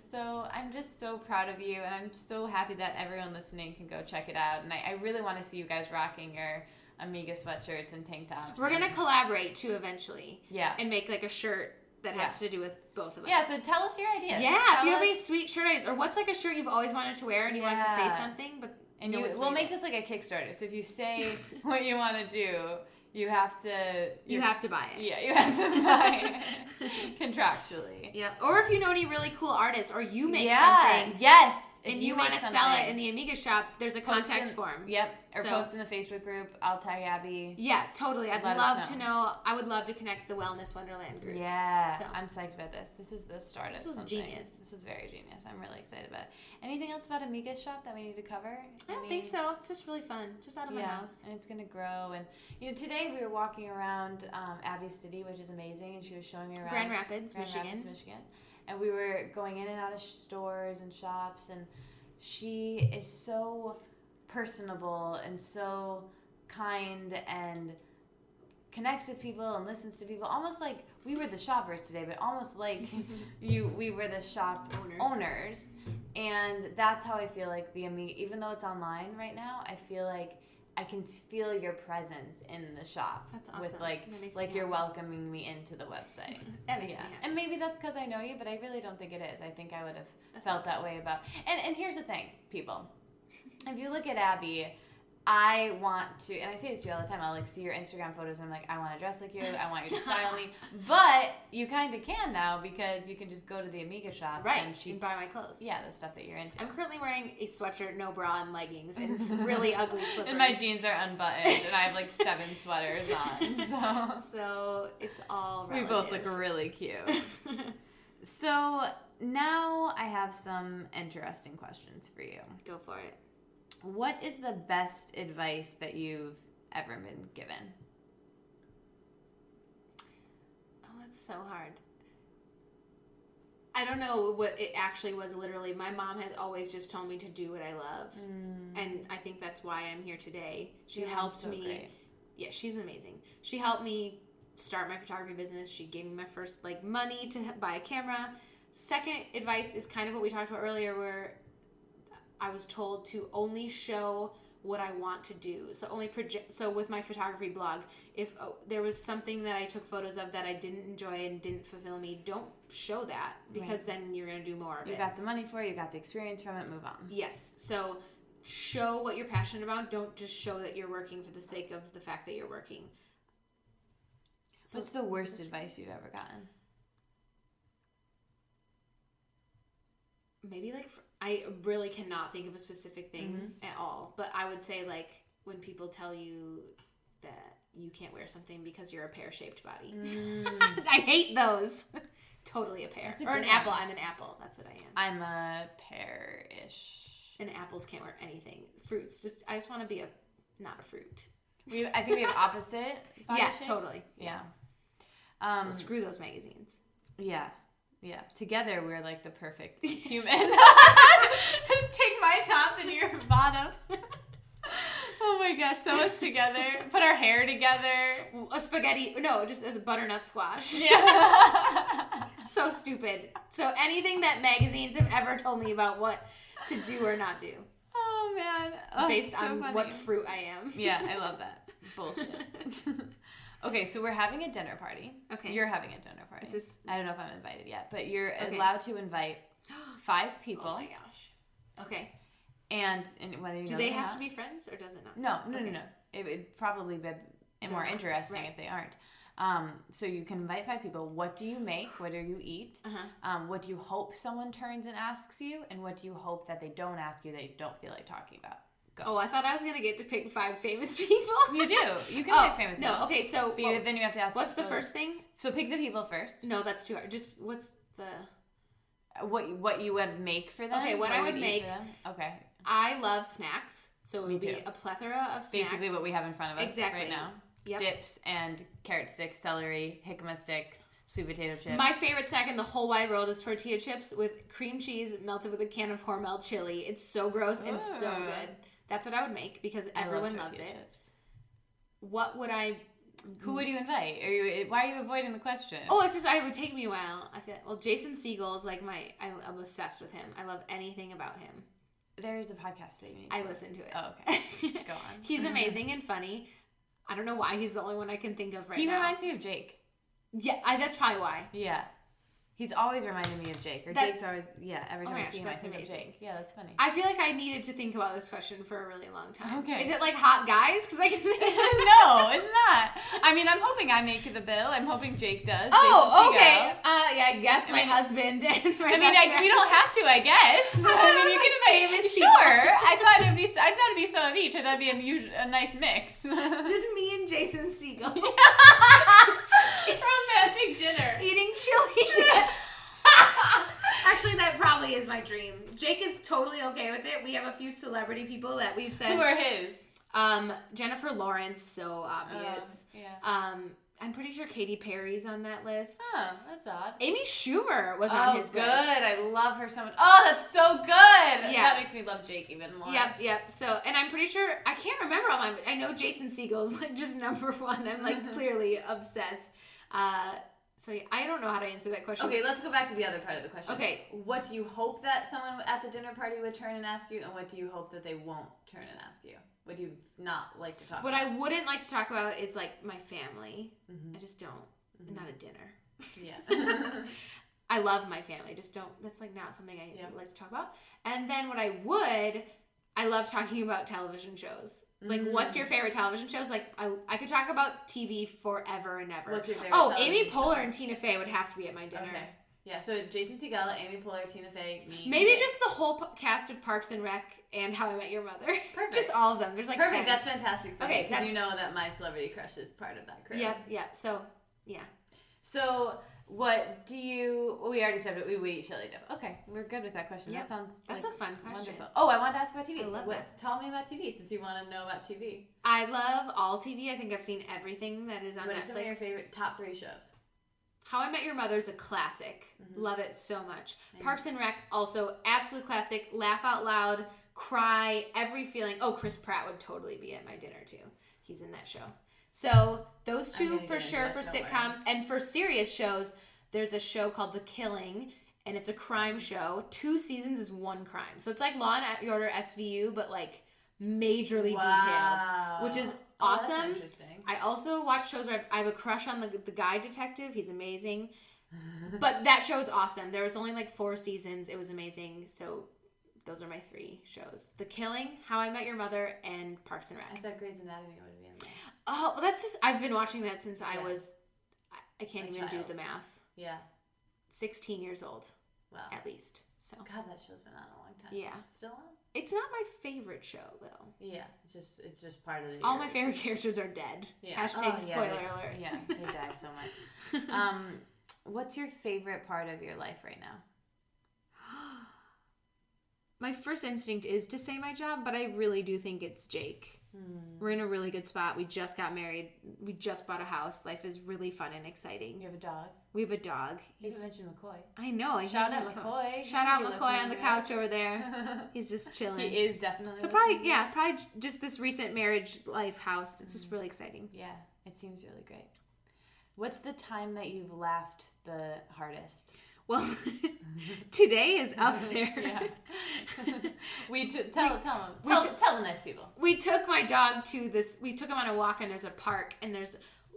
just so proud of you, and I'm so happy that everyone listening can go check it out. And I really want to see you guys rocking your Amiga sweatshirts and tank tops. We're going to collaborate, too, eventually. Yeah. And make, like, a shirt that has to do with both of us. Yeah, so tell us your ideas. Yeah, if you have any sweet shirt ideas, or what's, like, a shirt you've always wanted to wear and you wanted to say something, but we'll make this like a Kickstarter. So if you say what you want to do, you have to buy it. Yeah, you have to buy it contractually. Yeah. Or if you know any really cool artists, or you make something. Yes. And you want to sell it in the Amiga Shop, there's a contact form. Yep. Or post in the Facebook group. I'll tag Abby. Yeah, totally. I'd love to know. I would love to connect the Wellness Wonderland group. Yeah. So I'm psyched about this. This is the start of something. This was genius. This is very genius. I'm really excited about it. Anything else about Amiga Shop that we need to cover? I don't think so. It's just really fun. Just out of my house. And it's going to grow. And, today we were walking around Abbey City, which is amazing, and she was showing me around Grand Rapids, Michigan. And we were going in and out of stores and shops, and she is so personable and so kind and connects with people and listens to people, almost like we were the shoppers today, but almost like we were the shop owners. And that's how I feel like the Amiga, even though it's online right now, I feel like I can feel your presence in the shop. That's awesome. With you're welcoming me into the website. That makes me happy. And maybe that's because I know you, but I really don't think it is. I think I would have felt that way about. And here's the thing, people. If you look at Abby, I want to, and I say this to you all the time, I'll see your Instagram photos and I'm like, I want to dress like you, I want you to style me. But you kind of can now, because you can just go to the Amiga Shop and buy my clothes. Yeah, the stuff that you're into. I'm currently wearing a sweatshirt, no bra, and leggings, and really ugly slippers. And my jeans are unbuttoned, and I have 7 sweaters on. So it's all relative. We both look really cute. So now I have some interesting questions for you. Go for it. What is the best advice that you've ever been given? Oh, that's so hard. I don't know what it actually was literally. My mom has always just told me to do what I love. And I think that's why I'm here today. She helped me. Great. Yeah, she's amazing. She helped me start my photography business. She gave me my first money to buy a camera. Second advice is kind of what we talked about earlier, where I was told to only show what I want to do. So only project. So with my photography blog, if there was something that I took photos of that I didn't enjoy and didn't fulfill me, don't show that, because then you're going to do more of it. You got the money for it, you got the experience from it, move on. Yes. So show what you're passionate about. Don't just show that you're working for the sake of the fact that you're working. So what's the worst advice you've ever gotten? Maybe I really cannot think of a specific thing at all, but I would say when people tell you that you can't wear something because you're a pear-shaped body. I hate those. Totally a pear. Or an apple. I'm an apple. That's what I am. I'm a pear-ish. And apples can't wear anything. Fruits, I just want to be not a fruit. I think we have opposite body shapes. Totally. Yeah. So screw those magazines. Yeah. Yeah. Together, we're like the perfect human. Just take my top and your bottom. Oh my gosh, sew us together. Put our hair together. A spaghetti. No, just as a butternut squash. Yeah. So stupid. So anything that magazines have ever told me about what to do or not do. Oh man. Oh, based so on funny. what fruit I am. Yeah, I love that. Bullshit. Okay, so we're having a dinner party. Okay. You're having a dinner party. Is this... I don't know if I'm invited yet, but you're Okay. allowed to invite 5 people. Oh my gosh. Okay. And whether you Do know they them or have not. to be friends or does it not? No. Okay. No. It would probably be more not. interesting Right. if they aren't. So you can invite 5 people. What do you make? What do you eat? Uh-huh. What do you hope someone turns and asks you? And what do you hope that they don't ask you that you don't feel like talking about? Go. Oh, I thought I was going to get to pick 5 famous people. You do. You can pick famous people. No, okay, so... But then you have to ask... What's the first thing? So pick the people first. No, that's too hard. Just, what's the... What you would make for them? Okay, what I would you eat make... for them? Okay. I love snacks, so it would Me be too. a plethora of snacks. Basically what we have in front of us Exactly. right now. Yep. Dips and carrot sticks, celery, jicama sticks, sweet potato chips. My favorite snack in the whole wide world is tortilla chips with cream cheese melted with a can of Hormel chili. It's so gross and so good. That's what I would make because everyone loves it. Chips. What would I... Who would you invite? Why are you avoiding the question? Oh, it's just, it would take me a while. I feel well, Jason Segel is like I'm obsessed with him. I love anything about him. There's a podcast that you need to I listen to it. Oh, okay. Go on. He's amazing and funny. I don't know why he's the only one I can think of right now. He reminds me of Jake. Yeah, that's probably why. Yeah. He's always reminded me of Jake. Or Jake's always, every time I see him, I think of Jake. Yeah, that's funny. I feel like I needed to think about this question for a really long time. Okay. Is it like hot guys? Because I can think No, it's not. I mean, I'm hoping I make the bill. I'm hoping Jake does. Oh, Jason okay. Segel. Yeah, I guess my husband and my I mean, we don't have to, I guess. I mean, you like can invite famous Sure. people. I thought it'd be some of each. I thought it'd be a nice mix. Just me and Jason Segel. Romantic dinner. Eating chili. Actually, that probably is my dream. Jake is totally okay with it. We have a few celebrity people that we've said. Who are his? Jennifer Lawrence, so obvious. Yeah. I'm pretty sure Katy Perry's on that list. Oh, that's odd. Amy Schumer was on his good. list. I love her so much. Oh, that's so good. Yeah. That makes me love Jake even more. Yep. So, and I'm pretty sure, I can't remember all mine, but I know Jason Segel's like just number 1. I'm like clearly obsessed. So yeah, I don't know how to answer that question. Okay, let's go back to the other part of the question. Okay. What do you hope that someone at the dinner party would turn and ask you, and what do you hope that they won't turn and ask you? What do you not like to talk What about? I wouldn't like to talk about is like my family. Mm-hmm. I just don't. Mm-hmm. Not a dinner. Yeah. I love my family. Just don't. That's like not something I like to talk about. And then what I love talking about television shows. Like, what's your favorite television shows? Like, I could talk about TV forever and ever. What's your favorite Amy television Poehler show? and Tina Fey would have to be at my dinner. Okay. Yeah, so Jason Segel, Amy Poehler, Tina Fey, me. Maybe just the whole cast of Parks and Rec and How I Met Your Mother. Perfect. Just all of them. There's like 10. That's fantastic. Okay, because you know that my celebrity crush is part of that crew. Yep. So, yeah. So, what do you... We already said it. We eat chili dip. Okay, we're good with that question. Yep. That sounds That's like a fun question. wonderful. Oh, I want to ask about TV. I love that. Tell me about TV, since you want to know about TV. I love all TV. I think I've seen everything that is on What Netflix. are some of your favorite top 3 shows? How I Met Your Mother is a classic. Mm-hmm. Love it so much. Parks and Rec, also absolute classic. Laugh out loud, cry, every feeling. Oh, Chris Pratt would totally be at my dinner too. He's in that show. So those 2 for sure for sitcoms. And for serious shows, there's a show called The Killing, and it's a crime show. 2 seasons is 1 crime. So it's like Law and Order SVU, but like majorly detailed, which is awesome. That's interesting. I also watch shows where I have a crush on the guy detective. He's amazing. But that show is awesome. There was only like 4 seasons. It was amazing. So those are my 3 shows. The Killing, How I Met Your Mother, and Parks and Rec. I thought Grey's Anatomy would be in there. Oh, well, that's just, I've been watching that since I was, I can't even do the math. Yeah. 16 years old. Wow. At least. So. God, that show's been on a long time. Yeah. It's still on? It's not my favorite show, though. Yeah. It's just part of the... All my favorite characters are dead. Yeah. Hashtag spoiler alert. Yeah, they die so much. What's your favorite part of your life right now? My first instinct is to say my job, but I really do think it's Jake. We're in a really good spot. We just got married. We just bought a house. Life is really fun and exciting. You have a dog? We have a dog. You mentioned McCoy. I know. Shout out McCoy. Shout out McCoy on the couch over there. He's just chilling. He is definitely. So probably just this recent marriage life house. It's just really exciting. Yeah, it seems really great. What's the time that you've laughed the hardest? Well, today is up there. Yeah. Tell the nice people. We took my dog we took him on a walk, and there's a park, and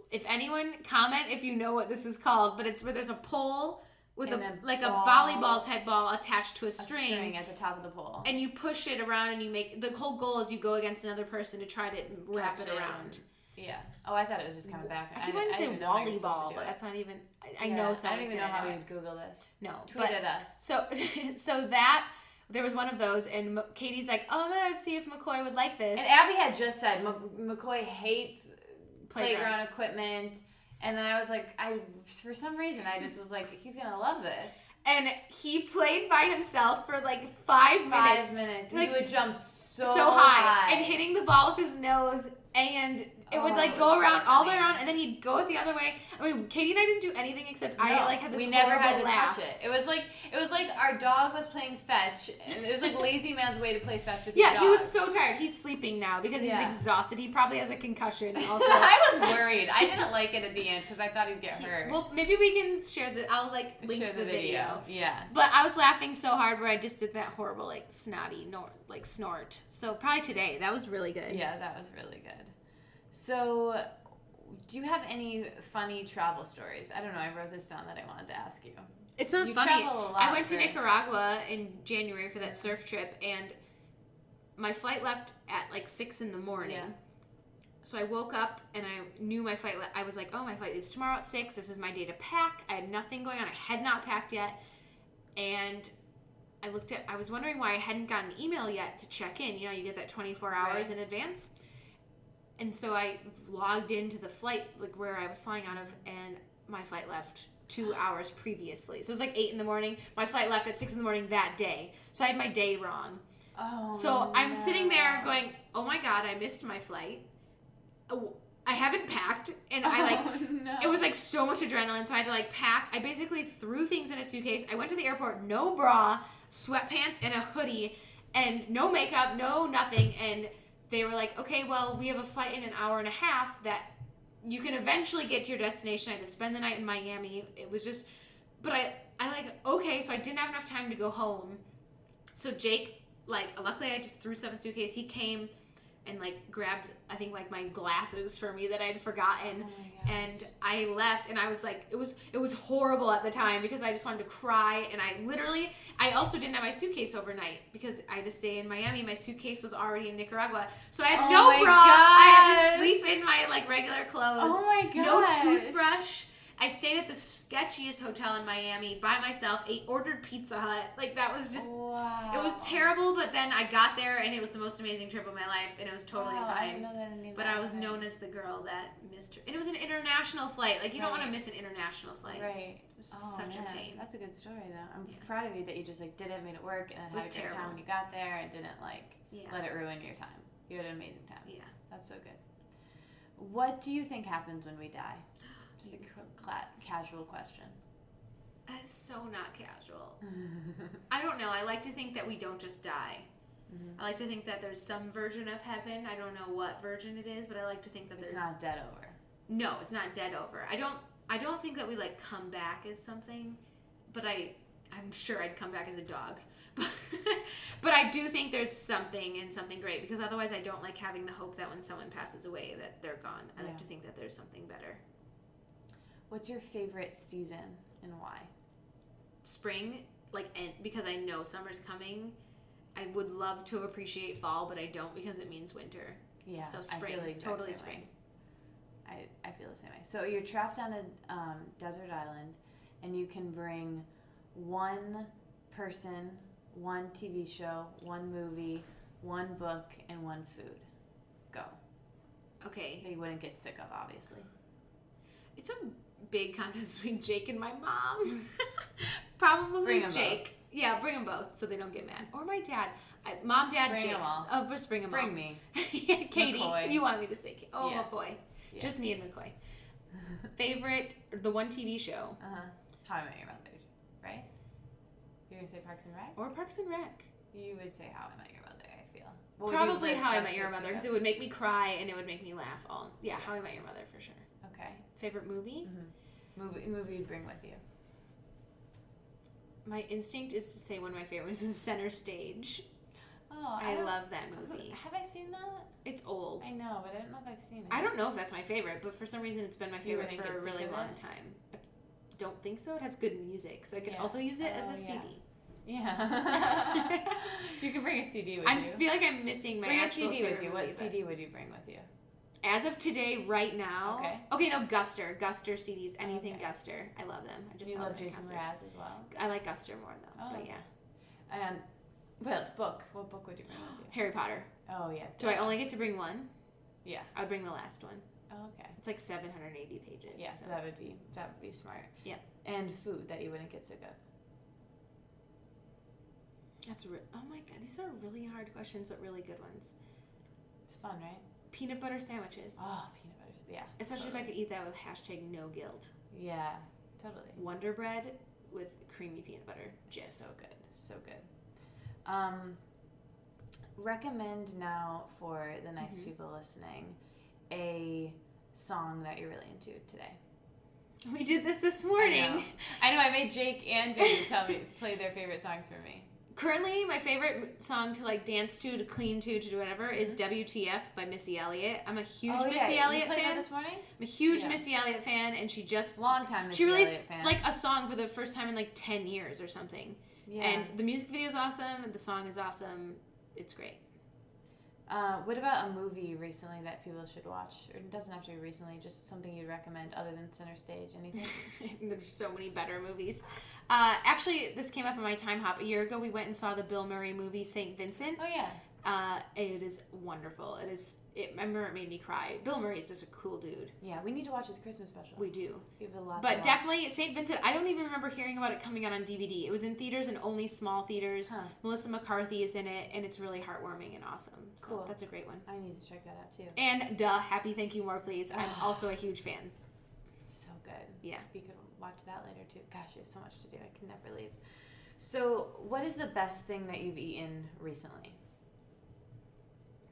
if anyone comment if you know what this is called, but it's where there's a pole with a volleyball type ball attached to a string at the top of the pole. And you push it around, and the whole goal is you go against another person to try to wrap it around. Yeah. Oh, I thought it was just kind of back. I keep wanting to say volleyball, but that's not even. I know someone's I don't even know how we it. would Google this. No, tweet at us. So that there was one of those, and Katie's like, "Oh, I'm gonna see if McCoy would like this." And Abby had just said McCoy hates playground equipment, and then I was like, for some reason I just was like, he's gonna love this. And he played by himself for like 5 minutes. 5 minutes. Like, he would jump so high and hitting the ball with his nose, and it would go around all the way around, and then he'd go it the other way. I mean, Katie and I didn't do anything except I had this never had to laugh. touch it. It was like our dog was playing fetch, and it was like lazy man's way to play fetch with your dog. Yeah, he was so tired. He's sleeping now because he's exhausted. He probably has a concussion also. I was worried. I didn't like it at the end because I thought he'd get hurt. Well, maybe we can I'll link the video. Yeah. But I was laughing so hard where I just did that horrible snotty snort. So probably today. That was really good. Yeah, that was really good. So, do you have any funny travel stories? I don't know. I wrote this down that I wanted to ask you. It's not you funny. Travel a lot, I went to Nicaragua in January for that surf trip, and my flight left at 6 in the morning. Yeah. So I woke up and I knew my flight. I was like, "Oh, my flight is tomorrow at 6. This is my day to pack." I had nothing going on. I had not packed yet, and I was wondering why I hadn't gotten an email yet to check in. You know, you get that 24 hours in advance. And so I logged into the flight, where I was flying out of, and my flight left 2 hours previously. So it was 8 in the morning. My flight left at 6 in the morning that day. So I had my day wrong. Oh, so I'm sitting there going, "Oh my God, I missed my flight. Oh, I haven't packed." And it was so much adrenaline. So I had to pack. I basically threw things in a suitcase. I went to the airport, no bra, sweatpants, and a hoodie, and no makeup, no nothing. And they were like, "Okay, well, we have a flight in an hour and a half that you can eventually get to your destination." I had to spend the night in Miami. It was just, but okay, so I didn't have enough time to go home. So Jake, luckily I just threw stuff in a suitcase. He came and grabbed, I think, my glasses for me that I had forgotten. Oh, and I left, and I was it was horrible at the time because I just wanted to cry. And I also didn't have my suitcase overnight because I had to stay in Miami. My suitcase was already in Nicaragua, so I had no bra. Gosh. I had to sleep in my regular clothes. Oh my god! No toothbrush. I stayed at the sketchiest hotel in Miami by myself. Ordered Pizza Hut. That was just, wow. It was terrible, but then I got there, and it was the most amazing trip of my life, and it was totally fine. I didn't know that either. But I was known as the girl that missed her. And it was an international flight. You don't want to miss an international flight. Right. It was just such a pain. That's a good story, though. I'm proud of you that you just, did it, made it work, and had a good time when you got there, and didn't, let it ruin your time. You had an amazing time. Yeah. That's so good. What do you think happens when we die? Just a casual question. That is so not casual. I don't know. I like to think that we don't just die. Mm-hmm. I like to think that there's some version of heaven. I don't know what version it is, but I like to think that it's not dead over. No, it's not dead over. I don't think that we come back as something, but I'm sure I'd come back as a dog. But I do think there's something and something great, because otherwise I don't like having the hope that when someone passes away that they're gone. I like to think that there's something better. What's your favorite season and why? Spring, and because I know summer's coming. I would love to appreciate fall, but I don't because it means winter. Yeah. So spring, totally spring. I feel the same way. So you're trapped on a desert island, and you can bring one person, one TV show, one movie, one book, and one food. Go. Okay. That you wouldn't get sick of, obviously. It's a big contest between Jake and my mom. Probably Jake. Yeah, bring them both so they don't get mad. Or my dad. Mom, Dad, Bring Jake. them all. Oh, just bring them all. Bring me. Katie, McCoy. you want me to say Yeah. McCoy. Yeah. Just me and McCoy. Favorite, the one TV show. How I Met Your Mother, right? You're going to say Parks and Rec? Or Parks and Rec. You would say How I Met Your Mother, I feel. What Probably How I Met Your Mother, because it would make me cry and it would make me laugh. How I Met Your Mother for sure. Okay. Favorite movie? Movie you'd bring with you. My instinct is to say one of my favorites is Center Stage. Oh, I love that movie. Have I seen that? It's old. I know, but I don't know if I've seen it. I don't know if that's my favorite, but for some reason it's been my favorite think for a it's really good? long time. I don't think so. It has good music, so I can Yeah. also use it as a Oh, CD. Yeah. You can bring a CD with you. I feel like I'm missing my Bring a actual CD with favorite you. What movie, CD would you bring with you? but as of today, right now. Okay. No, Guster CDs. Anything Okay. Guster. I love them. I just You saw love them in Jason concert. Mraz as well? I like Guster more though. Oh. But yeah. And, book. What book would you bring with you? Harry Potter. Oh, yeah. Do I only get to bring one? Yeah. I would bring the last one. Oh, okay. It's like 780 pages. Yeah, so. that would be smart. Yeah. And food that you wouldn't get sick of. Oh my god, these are really hard questions, but really good ones. It's fun, right? Peanut butter sandwiches. Oh, peanut butter. Yeah. Especially totally. if I could eat that with #no guilt. Yeah, totally. Wonder Bread with creamy peanut butter. Just So good. So good. Recommend now for the nice people listening a song that you're really into today. We did this morning. I know. I made Jake and Dude play their favorite songs for me. Currently, my favorite song to like dance to clean to do whatever is WTF by Missy Elliott. I'm a huge Missy Elliott you played fan. that this morning? I'm a huge Missy Elliott fan, and she just long time Missy she released Elliott fan. like a song for the first time in like 10 years or something. Yeah. And the music video is awesome, and the song is awesome. It's great. What about a movie recently that people should watch? Or it doesn't have to be recently, just something you'd recommend other than Center Stage. Anything? There's so many better movies. Actually, this came up in my time hop. A year ago, we went and saw the Bill Murray movie, St. Vincent. Oh, yeah. It is wonderful. I remember it made me cry. Bill Murray is just a cool dude. Yeah, we need to watch his Christmas special. We do. We have a lot But to watch. definitely, St. Vincent, I don't even remember hearing about it coming out on DVD. It was in theaters and only small theaters. Huh. Melissa McCarthy is in it, and it's really heartwarming and awesome. So Cool. that's a great one. I need to check that out, too. And Happy Thank You More Please. I'm also a huge fan. So good. Yeah. We could watch that later, too. Gosh, there's so much to do. I can never leave. So, what is the best thing that you've eaten recently?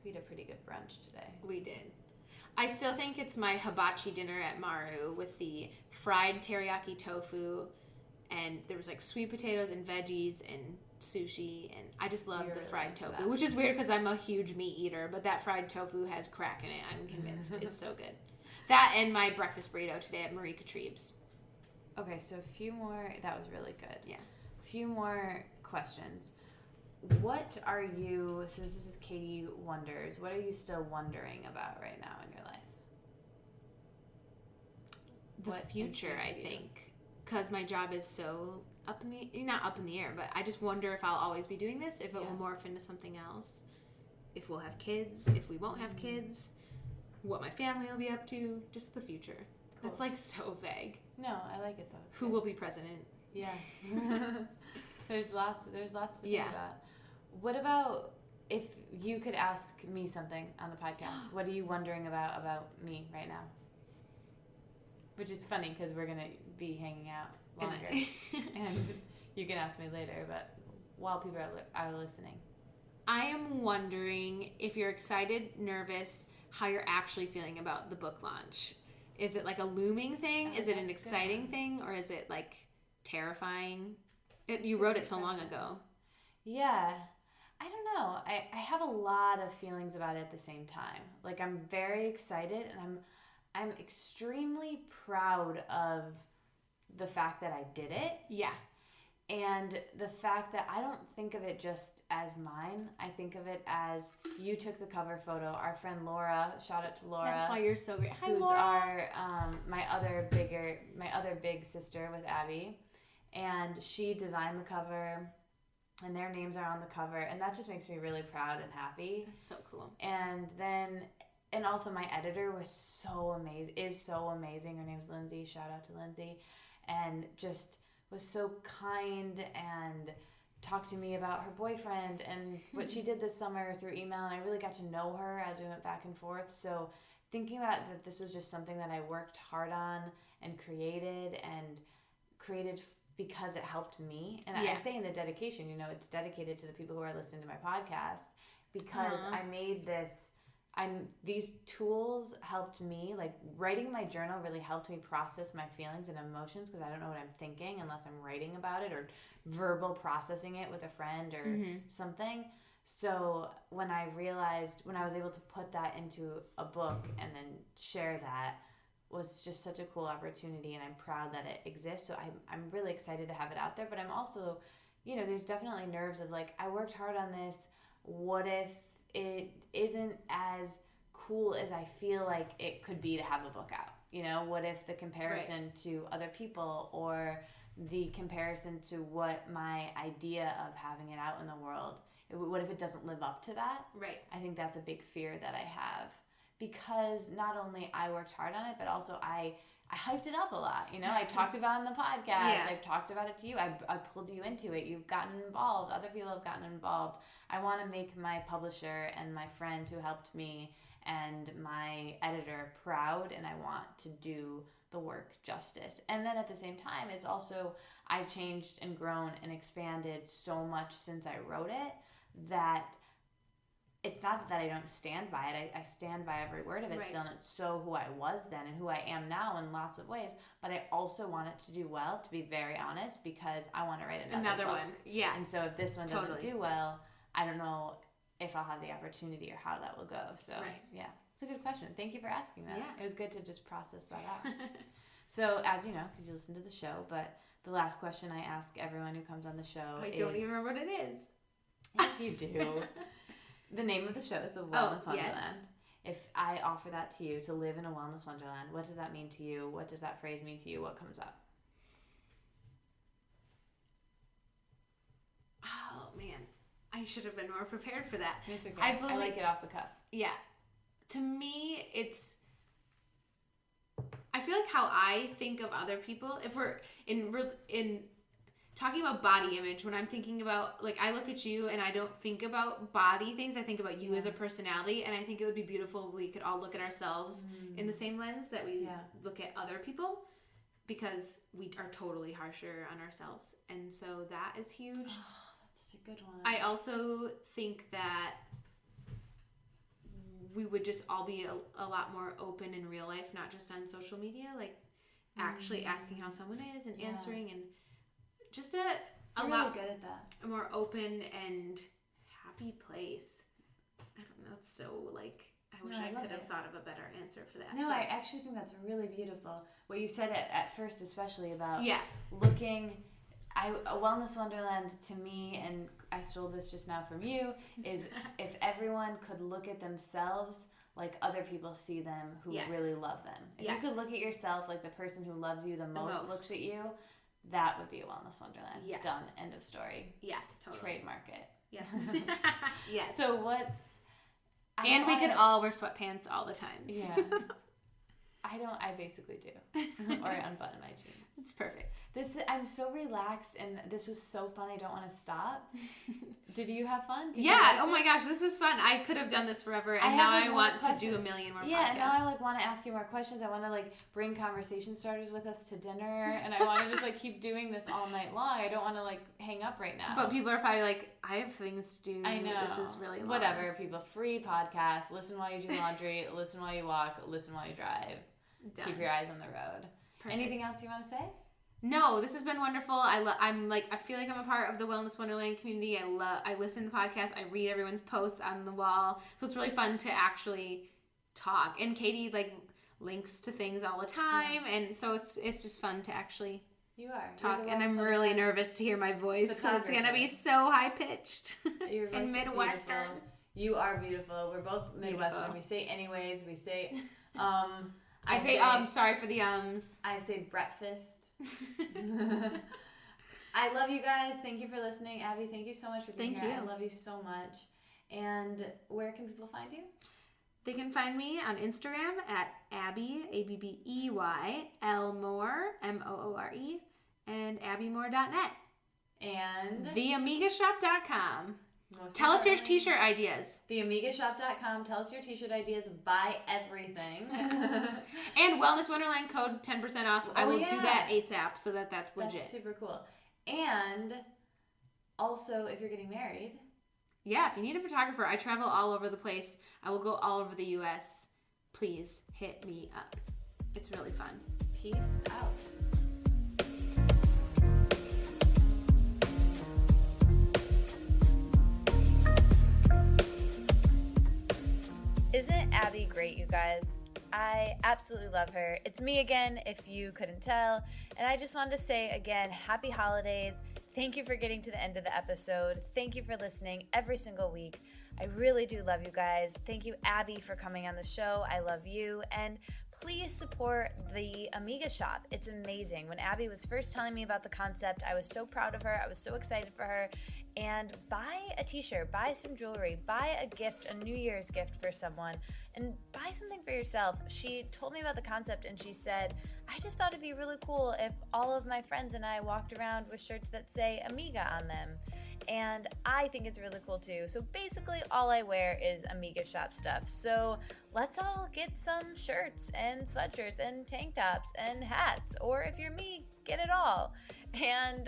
We had a pretty good brunch today. We did. I still think it's my hibachi dinner at Maru with the fried teriyaki tofu, and there was like sweet potatoes and veggies and sushi, and I just love You're the really fried into tofu, that. which is weird because I'm a huge meat eater, but that fried tofu has crack in it. I'm convinced. It's so good. That and my breakfast burrito today at Marie Catrieb's. Okay, so a few more. That was really good. Yeah. A few more questions. What are you, so this is Katie Wonders, what are you still wondering about right now in your life? The What future, I intrigues you? think, because my job is so not up in the air, but I just wonder if I'll always be doing this, if it will morph into something else, if we'll have kids, if we won't have kids, what my family will be up to, just the future. Cool. That's like so vague. No, I like it though. It's Who good. will be president? Yeah. There's lots to think Yeah. about. What about if you could ask me something on the podcast? What are you wondering about me right now? Which is funny because we're going to be hanging out longer. And you can ask me later, but while people are listening. I am wondering if you're excited, nervous, how you're actually feeling about the book launch. Is it like a looming thing? Oh, Is it an that's exciting good. thing? Or is it like terrifying? You wrote it so long ago. Yeah. I don't know. I have a lot of feelings about it at the same time. Like, I'm very excited, and I'm extremely proud of the fact that I did it. Yeah. And the fact that I don't think of it just as mine. I think of it as you took the cover photo. Our friend Laura, shout out to Laura. That's why you're so great. Hi, who's Laura. our my other big sister with Abbey, and she designed the cover, and their names are on the cover, and that just makes me really proud and happy. That's so cool. And also my editor was so amazing. Her name's Lindsay. Shout out to Lindsay, and just was so kind and talked to me about her boyfriend and what she did this summer through email, and I really got to know her as we went back and forth. So thinking about that this was just something that I worked hard on and created because it helped me. And I say in the dedication, it's dedicated to the people who are listening to my podcast, because I made these tools helped me, like writing my journal really helped me process my feelings and emotions, because I don't know what I'm thinking unless I'm writing about it or verbal processing it with a friend or something. So when I was able to put that into a book and then share that, was just such a cool opportunity, and I'm proud that it exists. So I'm really excited to have it out there, but I'm also, there's definitely nerves of like, I worked hard on this. What if it isn't as cool as I feel like it could be to have a book out? What if the comparison to other people, or the comparison to what my idea of having it out in the world, what if it doesn't live up to that? Right. I think that's a big fear that I have, because not only I worked hard on it, but also I hyped it up a lot. I talked about it on the podcast. Yeah. I've talked about it to you. I pulled you into it. You've gotten involved. Other people have gotten involved. I want to make my publisher and my friends who helped me and my editor proud, and I want to do the work justice. And then at the same time, it's also, I've changed and grown and expanded so much since I wrote it, that it's not that I don't stand by it. I stand by every word of it still, and it's so who I was then and who I am now in lots of ways. But I also want it to do well, to be very honest, because I want to write another book. One. Yeah. And so if this one doesn't do well, I don't know if I'll have the opportunity or how that will go. So yeah, it's a good question. Thank you for asking that. Yeah. It was good to just process that out. So as you know, because you listen to the show, but the last question I ask everyone who comes on the show I don't even remember what it is. Yes, you do. The name of the show is The Wellness Wonderland. If I offer that to you, to live in a wellness wonderland, what does that mean to you? What does that phrase mean to you? What comes up? Oh, man. I should have been more prepared for that. It's okay. I like it off the cuff. Yeah. To me, I feel like how I think of other people, if we're in talking about body image, when I'm thinking about, like, I look at you and I don't think about body things. I think about you as a personality, and I think it would be beautiful if we could all look at ourselves in the same lens that we look at other people, because we are totally harsher on ourselves. And so that is huge. Oh, that's such a good one. I also think that we would just all be a lot more open in real life, not just on social media, like actually asking how someone is and answering, and just a really lot good at that. A more open and happy place. I don't know. It's so like, I wish I could have thought of a better answer for that. No, I actually think that's really beautiful. What you said at first, especially about looking. A wellness wonderland to me, and I stole this just now from you, is if everyone could look at themselves like other people see them who really love them. If you could look at yourself like the person who loves you the most looks at you, that would be a wellness wonderland. Yes. Done. End of story. Yeah, totally. Trademark it. Yeah. Yes. So what's... And we could all wear sweatpants all the time. Yeah. I basically do. Or unbutton my jeans. It's perfect. I'm so relaxed, and this was so fun. I don't want to stop. Did you have fun? Oh my gosh, this was fun. I could have done this forever, and now I want to do a million more podcasts. Yeah, and now I want to ask you more questions. I want to bring conversation starters with us to dinner, and I want to just keep doing this all night long. I don't want to hang up right now. But people are probably like, I have things to do. I know. This is really long. Whatever, people. Free podcast. Listen while you do laundry. Listen while you walk. Listen while you drive. Done. Keep your eyes on the road. Perfect. Anything else you want to say? No, this has been wonderful. I feel like I'm a part of the Wellness Wonderland community. I listen to podcasts. I read everyone's posts on the wall. So it's really fun to actually talk. And Katie links to things all the time, and so it's just fun to actually talk. And I'm really nervous to hear my voice, because it's gonna be so high pitched and Midwestern. Beautiful. You are beautiful. We're both Midwestern. Beautiful. We say anyways. We say I say sorry for the ums. I say breakfast. I love you guys. Thank you for listening. Abby, thank you so much for being here. I love you so much. And where can people find you? They can find me on Instagram at Abbey, Abbey, Elmore, Moore, and abbymoore.net. And theamigashop.com. most Tell us your importantly, t-shirt ideas. Theamigashop.com. Tell us your t-shirt ideas. Buy everything. And Wellness Wonderland code 10% off. I will do that ASAP so that's legit. That's super cool. And also, if you're getting married. Yeah, if you need a photographer, I travel all over the place. I will go all over the U.S. Please hit me up. It's really fun. Peace out. Isn't Abbey great, you guys? I absolutely love her. It's me again, if you couldn't tell. And I just wanted to say again, happy holidays. Thank you for getting to the end of the episode. Thank you for listening every single week. I really do love you guys. Thank you, Abbey, for coming on the show. I love you. And please support the Amiga shop. It's amazing. When Abbey was first telling me about the concept, I was so proud of her. I was so excited for her. And buy a t-shirt, buy some jewelry, buy a gift, a New Year's gift for someone, and buy something for yourself. She told me about the concept and she said, I just thought it'd be really cool if all of my friends and I walked around with shirts that say Amiga on them. And I think it's really cool too. So basically all I wear is Amiga shop stuff. So let's all get some shirts and sweatshirts and tank tops and hats. Or if you're me, get it all.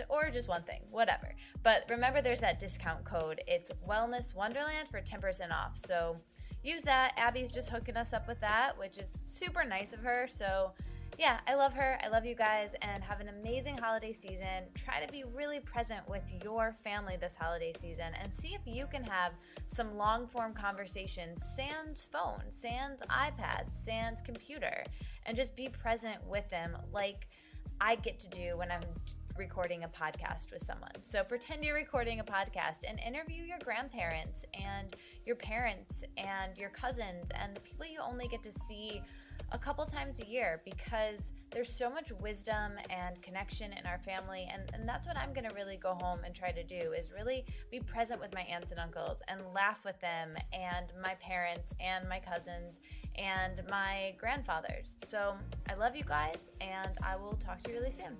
Or just one thing, whatever. But remember, there's that discount code. It's Wellness Wonderland for 10% off. So use that. Abby's just hooking us up with that, which is super nice of her. So yeah, I love her. I love you guys, and have an amazing holiday season. Try to be really present with your family this holiday season and see if you can have some long-form conversations, sans phone, sans iPad, sans computer, and just be present with them like I get to do when I'm recording a podcast with someone. So pretend you're recording a podcast and interview your grandparents and your parents and your cousins and the people you only get to see a couple times a year, because there's so much wisdom and connection in our family, and that's what I'm going to really go home and try to do, is really be present with my aunts and uncles and laugh with them and my parents and my cousins and my grandfathers. So I love you guys, and I will talk to you really soon.